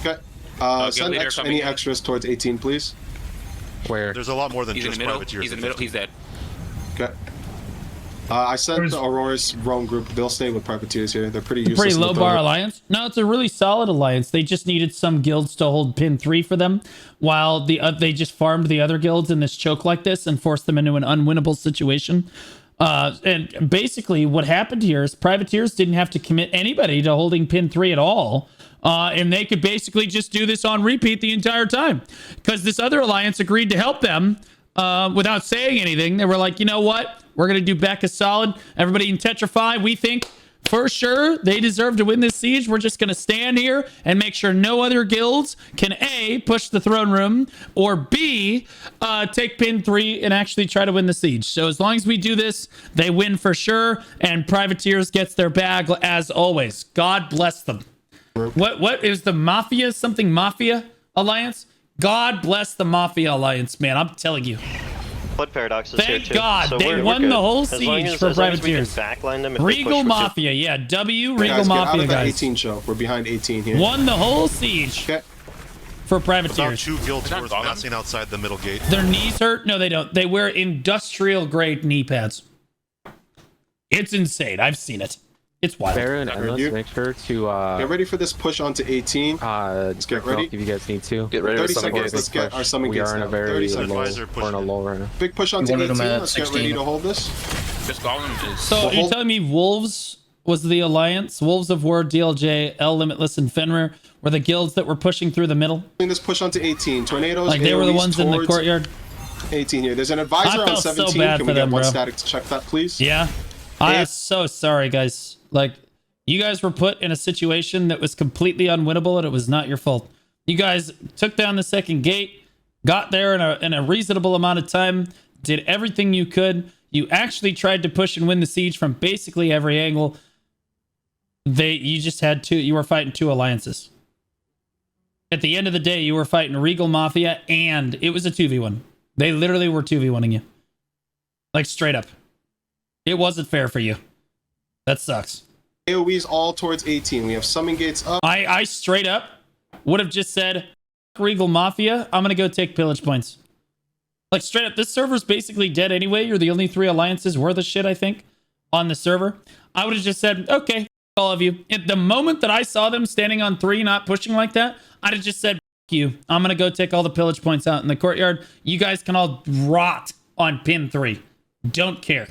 Okay. Send any extras towards 18, please. Where? There's a lot more than He's in just the middle. privateers. He's in the middle. He's dead. Okay. I sent the Aurora's roam group. They'll stay with privateers here. They're pretty useless. Pretty low bar throne. alliance. No, it's a really solid alliance. They just needed some guilds to hold pin 3 for them, while they just farmed the other guilds in this choke like this and forced them into an unwinnable situation. And basically what happened here is privateers didn't have to commit anybody to holding pin 3 at all. And they could basically just do this on repeat the entire time, because this other alliance agreed to help them without saying anything. They were like, you know what? We're going to do Becca solid. Everybody in Tetrify, we think for sure they deserve to win this siege. We're just going to stand here and make sure no other guilds can A, push the throne room, or B, take pin 3 and actually try to win the siege. So as long as we do this, they win for sure, and privateers gets their bag as always. God bless them. What is the Mafia Alliance? God bless the Mafia Alliance, man. I'm telling you. Blood Paradox is here Thank too. God, So they we're won good. the whole As long siege as- for as long as we can privateers. backline them if they Regal push for Mafia, yeah. Regal Guys, get out Mafia, of that guys. 18 choke. We're behind 18 here. Won the whole siege Okay. for About privateers. 2 guilds worth passing outside the middle gate. Their knees hurt? No, they don't. They wear industrial grade knee pads. It's insane. I've seen it. It's wild. Baron, and let's make sure to Get ready for this push onto 18. Let's get ready. If you guys need to. Get ready 30 for summon seconds. gates. Let's get our summon We gates are in a down. very 30 low, seconds. we're in a low right now. Big push onto Wanted 18. them at Let's get 16. ready to hold this. This golem is. So you're telling me Wolves was the alliance? Wolves of War, DLJ, L Limitless, and Fenrir were the guilds that were pushing through the middle? This push onto 18. Tornadoes. Like they were the AoEs ones in the towards courtyard? 18 here. There's an advisor I on felt so 17. bad Can for we get them, one bro. static to check that, please? Yeah. I am so sorry, guys. Like, you guys were put in a situation that was completely unwinnable, and it was not your fault. You guys took down the second gate, got there in a reasonable amount of time, did everything you could. You actually tried to push and win the siege from basically every angle. You just had two. You were fighting two alliances. At the end of the day, you were fighting Regal Mafia, and it was a 2v1. They literally were 2v1ing you. Like, straight up. It wasn't fair for you. That sucks. AoEs all towards 18. We have summon gates up. I straight up would have just said, Regal Mafia, I'm going to go take pillage points. Like, straight up, this server's basically dead anyway. You're the only 3 alliances worth of shit, I think, on the server. I would have just said, okay, all of you. At the moment that I saw them standing on 3, not pushing like that, I'd have just said, you. I'm going to go take all the pillage points out in the courtyard. You guys can all rot on pin 3. Don't care.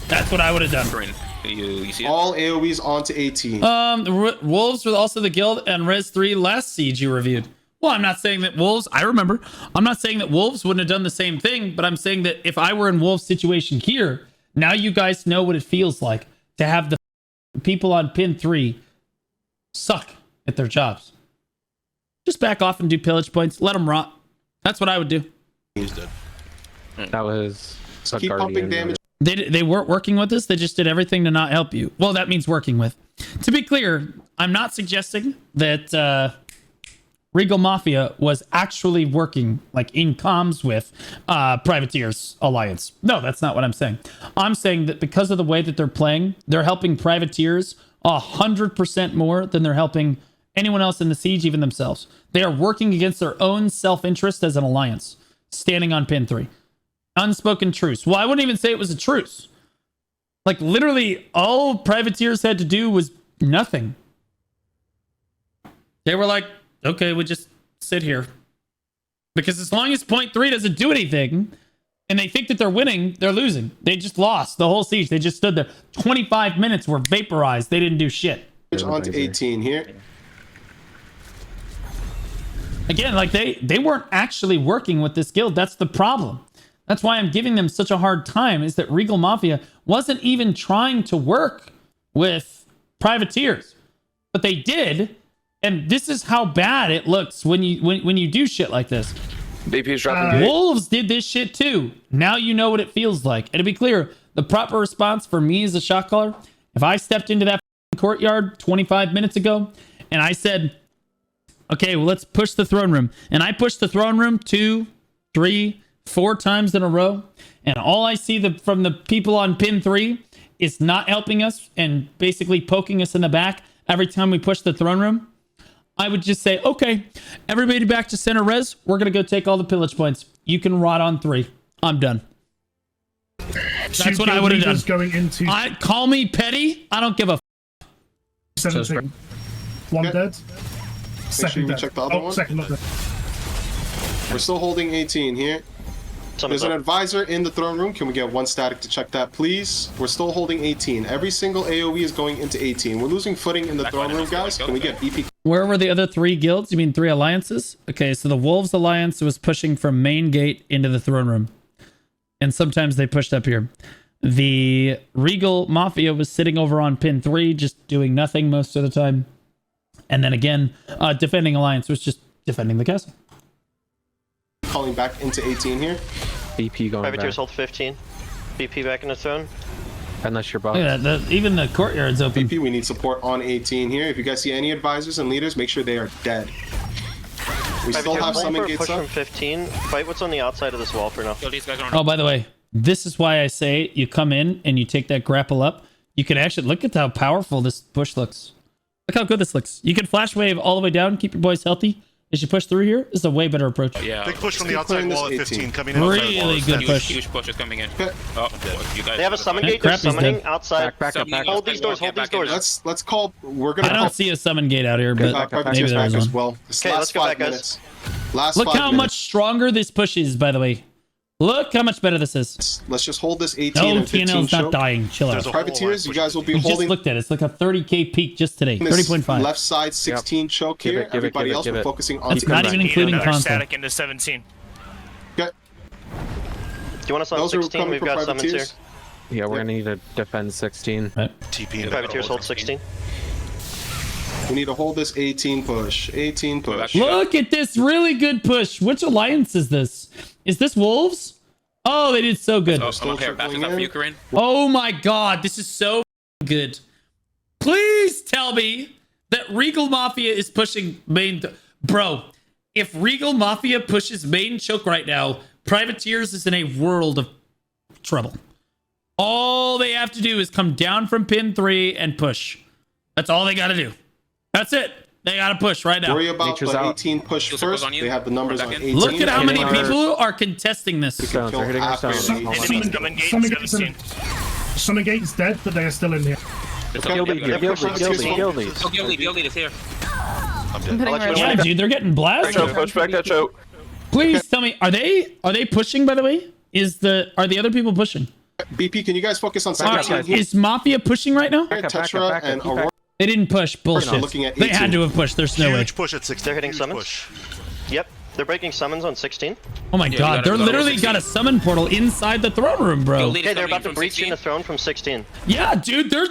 That's what I would have done. You see it? All AoEs onto 18. Wolves were also the guild and Res 3 last siege you reviewed. Well, I'm not saying that Wolves, I remember, I'm not saying that Wolves wouldn't have done the same thing, but I'm saying that if I were in Wolves' situation here, now you guys know what it feels like to have the people on pin 3 suck at their jobs. Just back off and do pillage points. Let them rot. That's what I would do. He's dead. That was a Keep pumping damage. They weren't working with us. They just did everything to not help you. Well, that means working with. To be clear, I'm not suggesting that Regal Mafia was actually working like in comms with Privateers Alliance. No, that's not what I'm saying. I'm saying that because of the way that they're playing, they're helping Privateers 100% more than they're helping anyone else in the siege, even themselves. They are working against their own self-interest as an alliance, standing on pin 3. Unspoken truce. Well, I wouldn't even say it was a truce. Like, literally, all Privateers had to do was nothing. They were like, okay, we just sit here. Because as long as point 3 doesn't do anything, and they think that they're winning, they're losing. They just lost the whole siege. They just stood there. 25 minutes were vaporized. They didn't do shit. On to 18 here. Again, like, they weren't actually working with this guild. That's the problem. That's why I'm giving them such a hard time, is that Regal Mafia wasn't even trying to work with Privateers. But they did, and this is how bad it looks when you do shit like this. BP's dropping. Wolves did this shit too. Now you know what it feels like. And to be clear, the proper response for me as a shot caller, if I stepped into that courtyard 25 minutes ago and I said, okay, well, let's push the throne room. And I pushed the throne room 2, 3, 4 times in a row, and all I see from the people on pin 3 is not helping us and basically poking us in the back every time we push the throne room. I would just say, okay, everybody back to center res. We're going to go take all the pillage points. You can rot on 3. I'm done. That's what I would have done. Going into call me petty. I don't give a 17. One dead. Second dead. Check the other one. Second not dead. We're still holding 18 here. There's an advisor in the throne room. Can we get 1 static to check that, please? We're still holding 18. Every single AoE is going into 18. We're losing footing in the throne room, guys. Can we get BP? Where were the other 3 guilds? You mean 3 alliances? Okay, so the Wolves Alliance was pushing from main gate into the throne room. And sometimes they pushed up here. The Regal Mafia was sitting over on pin 3, just doing nothing most of the time. And then again, Defending Alliance was just defending the castle. Calling back into 18 here. BP going Privateers back. hold 15. BP back in the throne. Unless you're boss. Yeah, even the courtyard's open. BP, we need support on 18 here. If you guys see any advisors and leaders, make sure they are dead. We still have summon gates push up. from 15. Fight what's on the outside of this wall for now. Oh, by the way, this is why I say you come in and you take that grapple up. You can actually look at how powerful this push looks. Look how good this looks. You can flash wave all the way down, keep your boys healthy. As you push through here, this is a way better approach. Yeah. Big push from the outside wall at 15. Coming in outside wall. Really good push. Huge push is coming in. Oh, you guys. They have a summon Yeah, gate. They're crap, he's summoning dead. outside. Back up. Hold these doors. Hold these doors. Let's call. We're gonna. I don't see a summon gate out here, but maybe Privateers there back is as one. well. This Okay, last let's go 5 back, guys. minutes. Last Look 5 how minutes. much stronger this push is, by the way. Look how much better this is. Let's just hold this 18 No, and 15 TNL's not choke. dying. Chill out. Privateers, you guys will be We just holding looked at it. It's like a 30k peak just today. this 30.5. left side 16 choke Give here. it, give it, Everybody give it, else, give we're it. focusing on. That's not even including Another console. static into 17. Okay. Do you want us on Those are 16? coming We've for got summons here. privateers. Yeah, we're gonna need to defend 16. TP in Privateers hold 16. We need to hold this 18 push. 18 push. Look at this really good push. Which alliance is this? Is this Wolves? Oh, they did so good. Oh, I'm okay. Bastards up for you, Corinne. Oh my god, this is so good. Please tell me that Regal Mafia is pushing main... Bro, if Regal Mafia pushes main choke right now, Privateers is in a world of trouble. All they have to do is come down from pin 3 and push. That's all they got to do. That's it. They got to push right now. Worry about the 18 push first. They have the numbers on 18. Look at how many people are contesting this. Summon gate's dead, but they are still in here. Gildy is here. Yeah, dude, they're getting blasted. Push back that choke. Please tell me, are they pushing, by the way? Are the other people pushing? BP, can you guys focus on 17? Is Mafia pushing right now? Tetra and Aurora. They didn't push. Bullshit. Looking at They had 18. to have pushed. There's no way. Huge push at 16. They're hitting Huge summons. push. Yep, they're breaking summons on 16. Oh my god, they're literally got a summon portal inside the throne room, bro. Okay, they're about to breach in the throne from 16. Yeah, dude, they're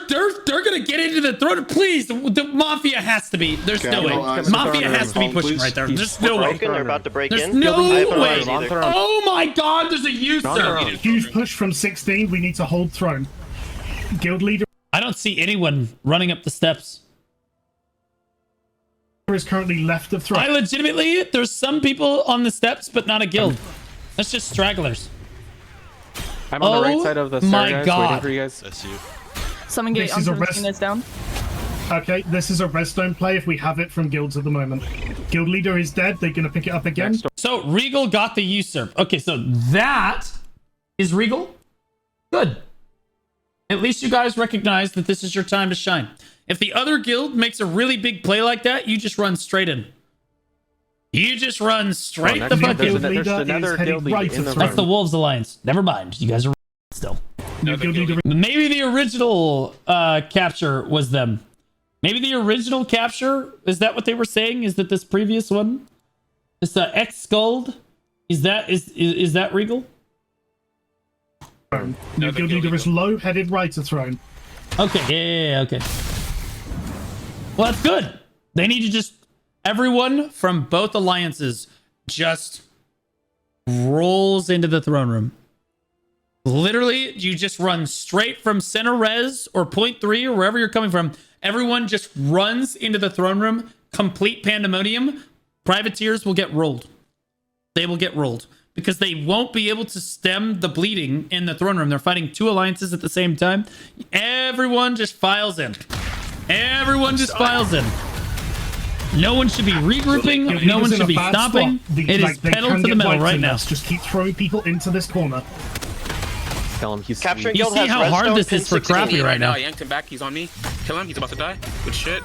gonna get into the throne. Please, the Mafia has to be. There's no way. Mafia has to be pushing right there. There's no way. They're about to break There's in. no way. Oh my god, there's a user. Huge push from 16. We need to hold throne. Guild leader I don't see anyone running up the steps. is currently left of throne. I legitimately, there's some people on the steps, but not a guild. That's just stragglers. I'm on the right side of the stairs, my guys, god. waiting for you guys. That's you. Summon gate on 17 is down. Okay, this is a redstone play if we have it from guilds at the moment. Guild leader is dead. They're gonna pick it up again. So Regal got the usurp. Okay, so that is Regal. Good. At least you guys recognize that this is your time to shine. If the other guild makes a really big play like that, you just run straight in. You just run straight the fuck in. There's another guild leader in the That's the Wolves Alliance. Never mind. You guys are still. Maybe the original capture was them. Maybe the original capture, is that what they were saying? Is that this previous one? This X-Skulled? Is that Regal? New guild leader is low, headed right to throne. Okay, yeah, okay. Well, that's good. They need to just... Everyone from both alliances just rolls into the throne room. Literally, you just run straight from center res or point 3 or wherever you're coming from. Everyone just runs into the throne room. Complete pandemonium. Privateers will get rolled. They will get rolled. Because they won't be able to stem the bleeding in the throne room. They're fighting 2 alliances at the same time. Everyone just files in. Everyone just files in. No one should be regrouping. No one should be stopping. It is pedal to the metal right now. Just keep throwing people into this corner. Tell him he's You see how hard this is for Crappy right now. I yanked him back. He's on me. Kill him. He's about to die. Good shit.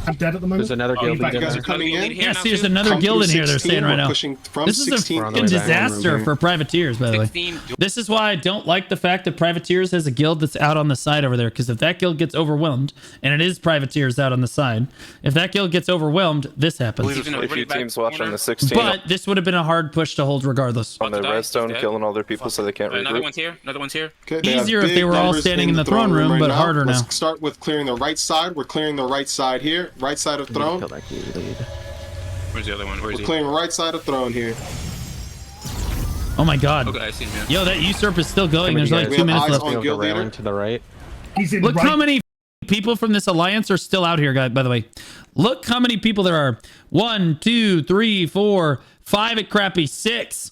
I'm dead at the moment. There's another guild leader. You guys are coming in? Yeah, see, there's another guild in here, they're saying right now. This is a fucking disaster for privateers, by the way. This is why I don't like the fact that privateers has a guild that's out on the side over there, because if that guild gets overwhelmed, and it is privateers out on the side, if that guild gets overwhelmed, this happens. There's a few teams watching the 16. But this would have been a hard push to hold regardless. On the redstone, killing all their people so they can't regroup. Another one's here. Another one's here. Easier if they were all standing in the throne room, but harder now. Let's start with clearing the right side. We're clearing the right side here. Right side of throne. Where's the other one? We're clearing right side of throne here. Oh my god. Okay, I see him. Yo, that usurp is still going. There's like 2 minutes left. On guild leader. To the right. Look how many people from this alliance are still out here, guys, by the way. Look how many people there are. 1, 2, 3, 4, 5 at Crappy, 6,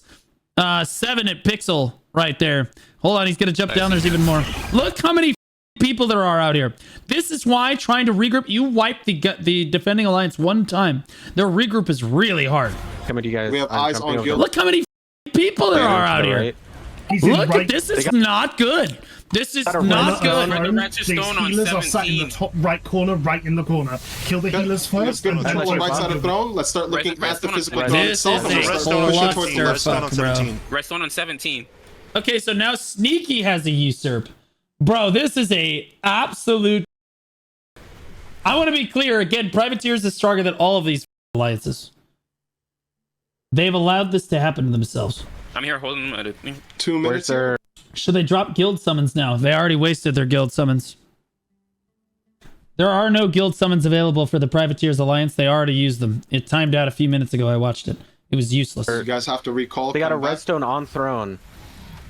7 at Pixel right there. Hold on, he's gonna jump down. There's even more. Look how many people there are out here. This is why trying to regroup, you wipe the defending alliance one time. Their regroup is really hard. Coming to you guys. We have eyes on guild. Look how many people there are out here. Look at this. Is not good. This is not good. These healers are sat in the top right corner, right in the corner. Kill the healers first. Let's control the right side of throne. Let's start looking at the physical throne This itself. is a clusterfuck, bro. Redstone on 17. Okay, so now Sneaky has a usurp. Bro, this is a absolute... I want to be clear. Again, Privateers is stronger than all of these alliances. They've allowed this to happen to themselves. I'm here holding them at it. 2 minutes. Should they drop guild summons now? They already wasted their guild summons. There are no guild summons available for the Privateers Alliance. They already used them. It timed out a few minutes ago. I watched it. It was useless. You guys have to recall. They got a redstone on throne.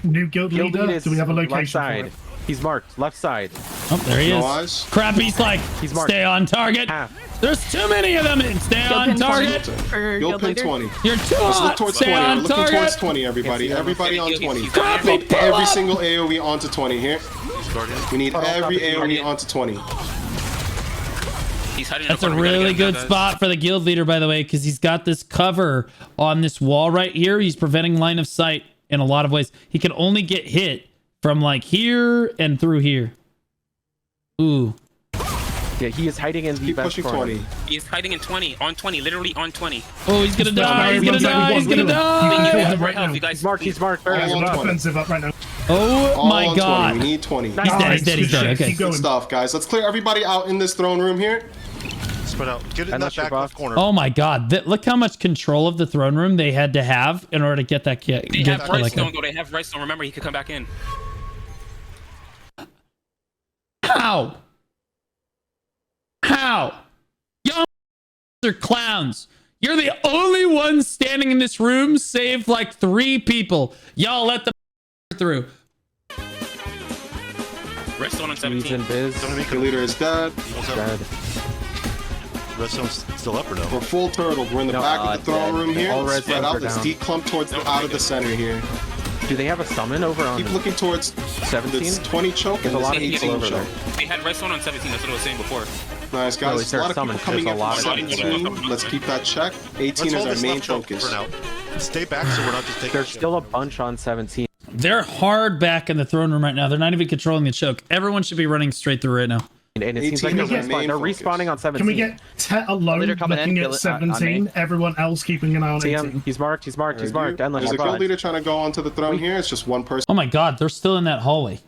New guild leader. Do we have a location left side. for it? He's marked. Left side. Oh, there he is. Eyes. Crappy's like, stay on target. There's too many of them. Stay on target. Guild pin 20. You're too Let's hot. look towards Stay 20. We're on looking target. towards 20, everybody. Everybody on 20. Crappy, pull Every up. single AoE onto 20 here. We need every AoE onto 20. That's a really good spot for the guild leader, by the way, because he's got this cover on this wall right here. He's preventing line of sight in a lot of ways. He can only get hit from like here and through here. Ooh. Yeah, he is hiding in the Keep best pushing corner. 20. He's hiding in 20. On 20. Literally on 20. Oh, he's gonna die. He's gonna die. He's gonna die. Right now, you guys. He's marked. All on 20. Offensive up right now. Oh All my on god. 20. We need 20. He's dead. He's dead. He's dead. Okay. Keep going. Good stuff, guys. Let's clear everybody out in this throne room here. Spread out. Get in Unless that you're back left buffed. corner. Oh my god. Look how much control of the throne room they had to have in order to get that kit. They have Redstone, though. They have Redstone. Remember, he could come back in. How? How? Y'all are clowns. You're the only ones standing in this room, save like 3 people. Y'all let them through. Redstone on He's 17. in biz. Your leader is dead. Dead. Redstone's still up or no? We're full turtle. We're in the back of the throne room here. All Let's spread redstones out. are Let's down. declump towards the out of the center here. Do they have a summon over on Keep looking towards 17? this 20 choke and There's a this lot of 18 people over choke. there. They had Redstone on 17. That's what I was saying before. Nice, No, guys. it's a lot their of people summon. coming There's in a lot from of 17. Let's keep that check. 18 Let's is hold our this main left choke focus. for now. Stay back so we're not just taking There's shit. still a bunch on 17. They're hard back in the throne room right now. They're not even controlling the choke. Everyone should be running straight through right now. And it seems 18 like is they're, our main they're focus. respawning on 17. Can we get Tet alone Leader coming in, looking kill at it on 17? me. Everyone else keeping an eye on See 18. him? He's marked. He's marked. He's marked. Endless. There's a guild leader trying to go onto the throne here. It's just one person. Oh my god, they're still in that hallway.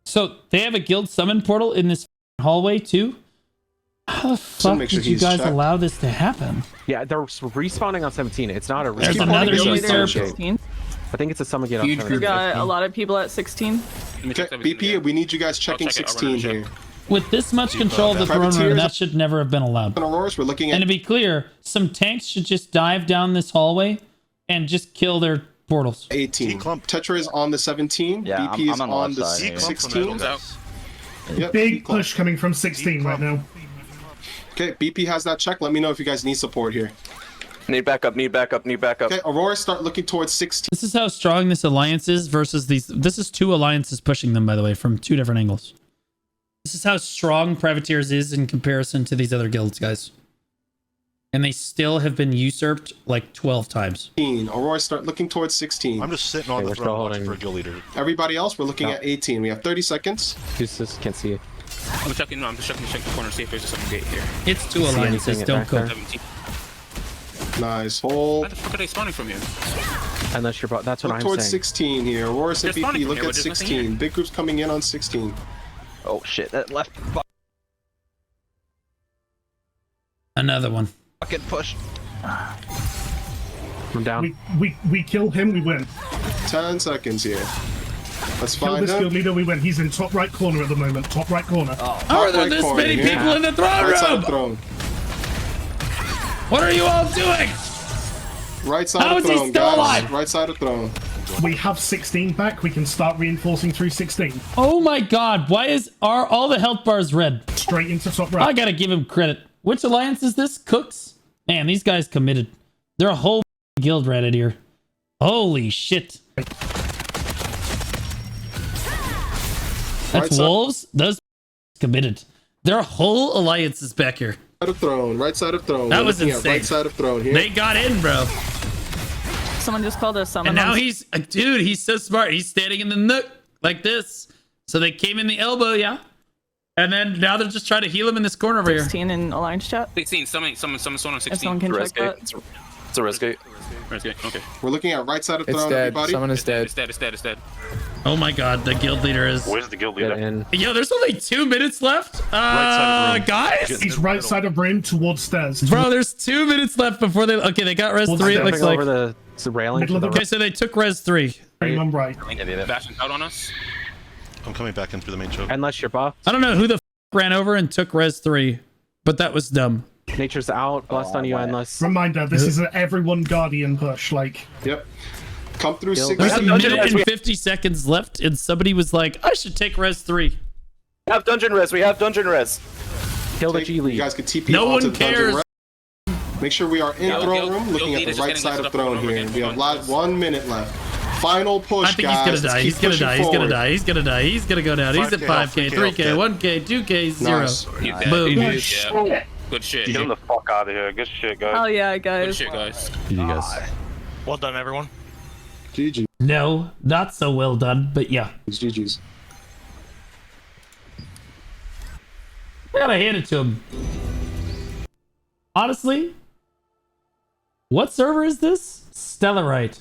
So they have a guild summon portal in this hallway too? How the fuck make sure did you he's guys checked. allow this to happen? Yeah, they're respawning on 17. It's not a There's respawn. another Keep usurp. on Leader 16. I think it's a summon gate on Huge 17. We got a lot of people at 16. Okay, BP, we need you guys checking check it. I'll 16 run a here. With this much control of the throne room, Privateers- that should never have been allowed. On Auroras, we're looking And at to be clear, some tanks should just dive down this hallway and just kill their portals. 18. Tetra is on the 17. Yeah, BP is I'm on the side here. 16. Yep, Big declump. push coming from 16 right now. Okay, BP has that check. Let me know if you guys need support here. Need backup, need backup, need backup. Okay, Aurora, start looking towards 16. This is how strong this alliance is versus these. This is 2 alliances pushing them, by the way, from 2 different angles. This is how strong Privateers is in comparison to these other guilds, guys. And they still have been usurped like 12 times. Aurora, start looking towards 16. I'm just sitting on Okay, the we're throne still watching holding. for a guild leader. Everybody else, we're looking at 18. We have 30 seconds. Jesus, can't see it. I'm checking. No, I'm just checking to check the corner, see if there's a summon gate here. It's 2 see alliances, anything don't back cook. there? 17. Nice. Why Hold. the fuck are they spawning from you? Unless you're... That's what Look I'm towards saying. 16 here. Aurora They're and spawning BP, from look here, at but there's nothing 16. Big groups coming in on 16. Oh shit, that left Another one. fucking push. I'm down. We kill him, we win. 10 seconds here. Let's Kill find this guild him. leader, we win. He's in top right corner at the moment. Top right corner. How are there right this corner many here. people in the throne Right side of room? throne. What are you all doing? Right side How of is he throne, still guys. alive? Right side of throne. We have 16 back. We can start reinforcing through 16. Oh my god, why are all the health bars red? Straight into top I right. gotta give him credit. Which alliance is this? Cooks? Man, these guys committed. They're a whole guild ratted here. Holy shit. That's Right side- wolves? Those committed. Their whole alliance is back here. Side of throne. Right side of throne. That We're was looking at insane. Right side of throne here. They got in, bro. Someone just called a summon. And now on he's, dude, he's so smart. He's standing in the nook like this. So they came in the elbow, yeah. And then now they're just trying to heal him in this corner over here. 16 in alliance chat. 16. Someone on If 16. someone can check that. It's a res gate. Res gate. Okay. We're looking at right side of It's throne, dead. everybody. Someone is dead. It's dead. It's dead. It's dead. Oh my god, the guild leader is. Where's the guild Get leader? in. Yo, there's only 2 minutes left. side of room. Guys? He's right side of room towards stairs. Bro, there's 2 minutes left before they. Okay, they got res 3, it looks Stepping like. over the railing. Middle of to the the Okay, so they took res 3. I'm right. Bastion's out on us. I'm coming back in through the main choke. Unless you're buffed. I don't know who the ran over and took res 3, but that was dumb. Nature's out. Blessed on you, Endless. Reminder, this is an everyone guardian push. Like, Yep. Come through Guild- 16. There's a minute and 50 seconds left, and somebody was like, I should take res 3. We have dungeon res. We have dungeon res. Kill the Take- G You League. guys can TP No onto one the dungeon cares. right. Make sure we are in Yo, throne yo, room, yo, looking at leaders the just right getting side mixed of up throne over here. again. We have Come on. 1 minute left. Final push, I think guys. he's gonna Let's die. keep He's gonna pushing die. He's gonna forward. die. He's gonna die. He's gonna go down. He's at 5K 5k, health, 3k, 3K 1k, 2k, 0. Nice. He's dead. Boom. Yeah. Good shit. Get him the fuck out of here. Good shit, guys. Oh yeah, Good guys. shit, guys. You guys. Well done, everyone. GG. No, not so well done, but yeah. It's GG's. I gotta hand it to him. Honestly, what server is this? Stellerite.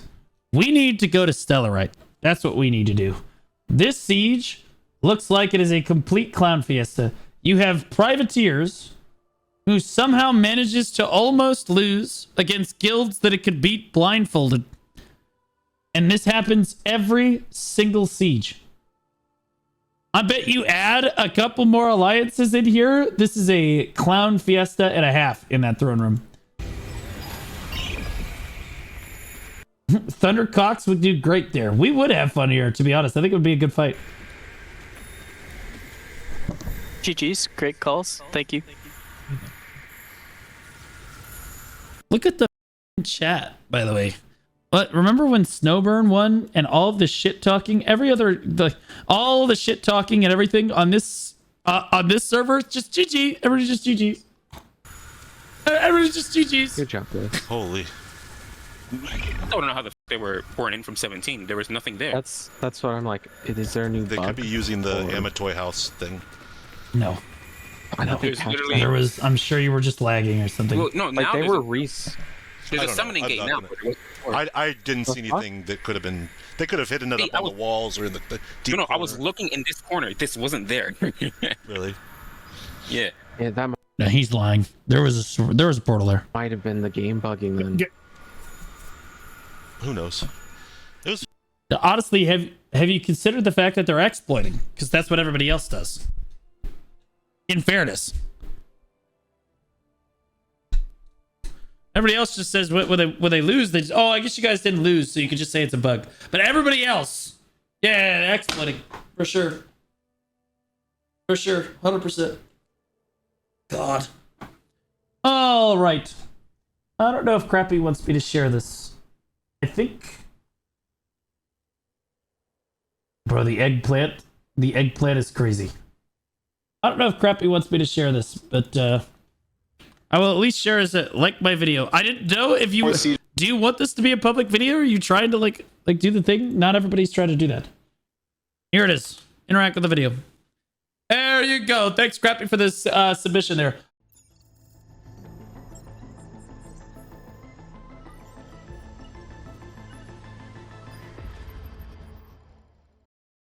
We need to go to Stellerite. That's what we need to do. This siege looks like it is a complete clown fiesta. You have privateers who somehow manages to almost lose against guilds that it could beat blindfolded. And this happens every single siege. I bet you add a couple more alliances in here, this is a clown fiesta and a half in that throne room. Thundercocks would do great there. We would have fun here, to be honest. I think it would be a good fight. GG's, great calls. Thank you. Look at the chat, by the way. But remember when Snowburn won and all of the shit talking, all the shit talking and everything on this server, just GG. Everybody's just GG's. Everybody's just GG's. Good job, guys. Holy. I don't know how the they were pouring in from 17. There was nothing there. That's what I'm like. Is there a new They bug? could be using the Amatoy House thing. No. I don't think There was. I'm sure you were just lagging or something. Well, no, like now they there's were a, Reese. there's I a don't summoning know. gate I'm now. not but there wasn't before. I didn't see anything that could have been. They could have hidden it up on the walls or in the deep. No, I corner. was looking in this corner. This wasn't there. Really? Yeah. Yeah, that No, he's lying. There was a portal there. might have been the game bugging then. Who knows? It was. Honestly, have you considered the fact that they're exploiting? Because that's what everybody else does. In fairness. Everybody else just says when they lose, they just, oh, I guess you guys didn't lose, so you could just say it's a bug. But everybody else, yeah, they're exploiting. For sure. For sure. 100%. God. All right. I don't know if Crappy wants me to share this. I think... Bro, the eggplant is crazy. I don't know if Crappy wants me to share this, but I will at least share as a like my video. I didn't know if you do you want this to be a public video, or are you trying to like do the thing? Not everybody's trying to do that. Here it is. Interact with the video. There you go. Thanks, Crappy, for this submission there.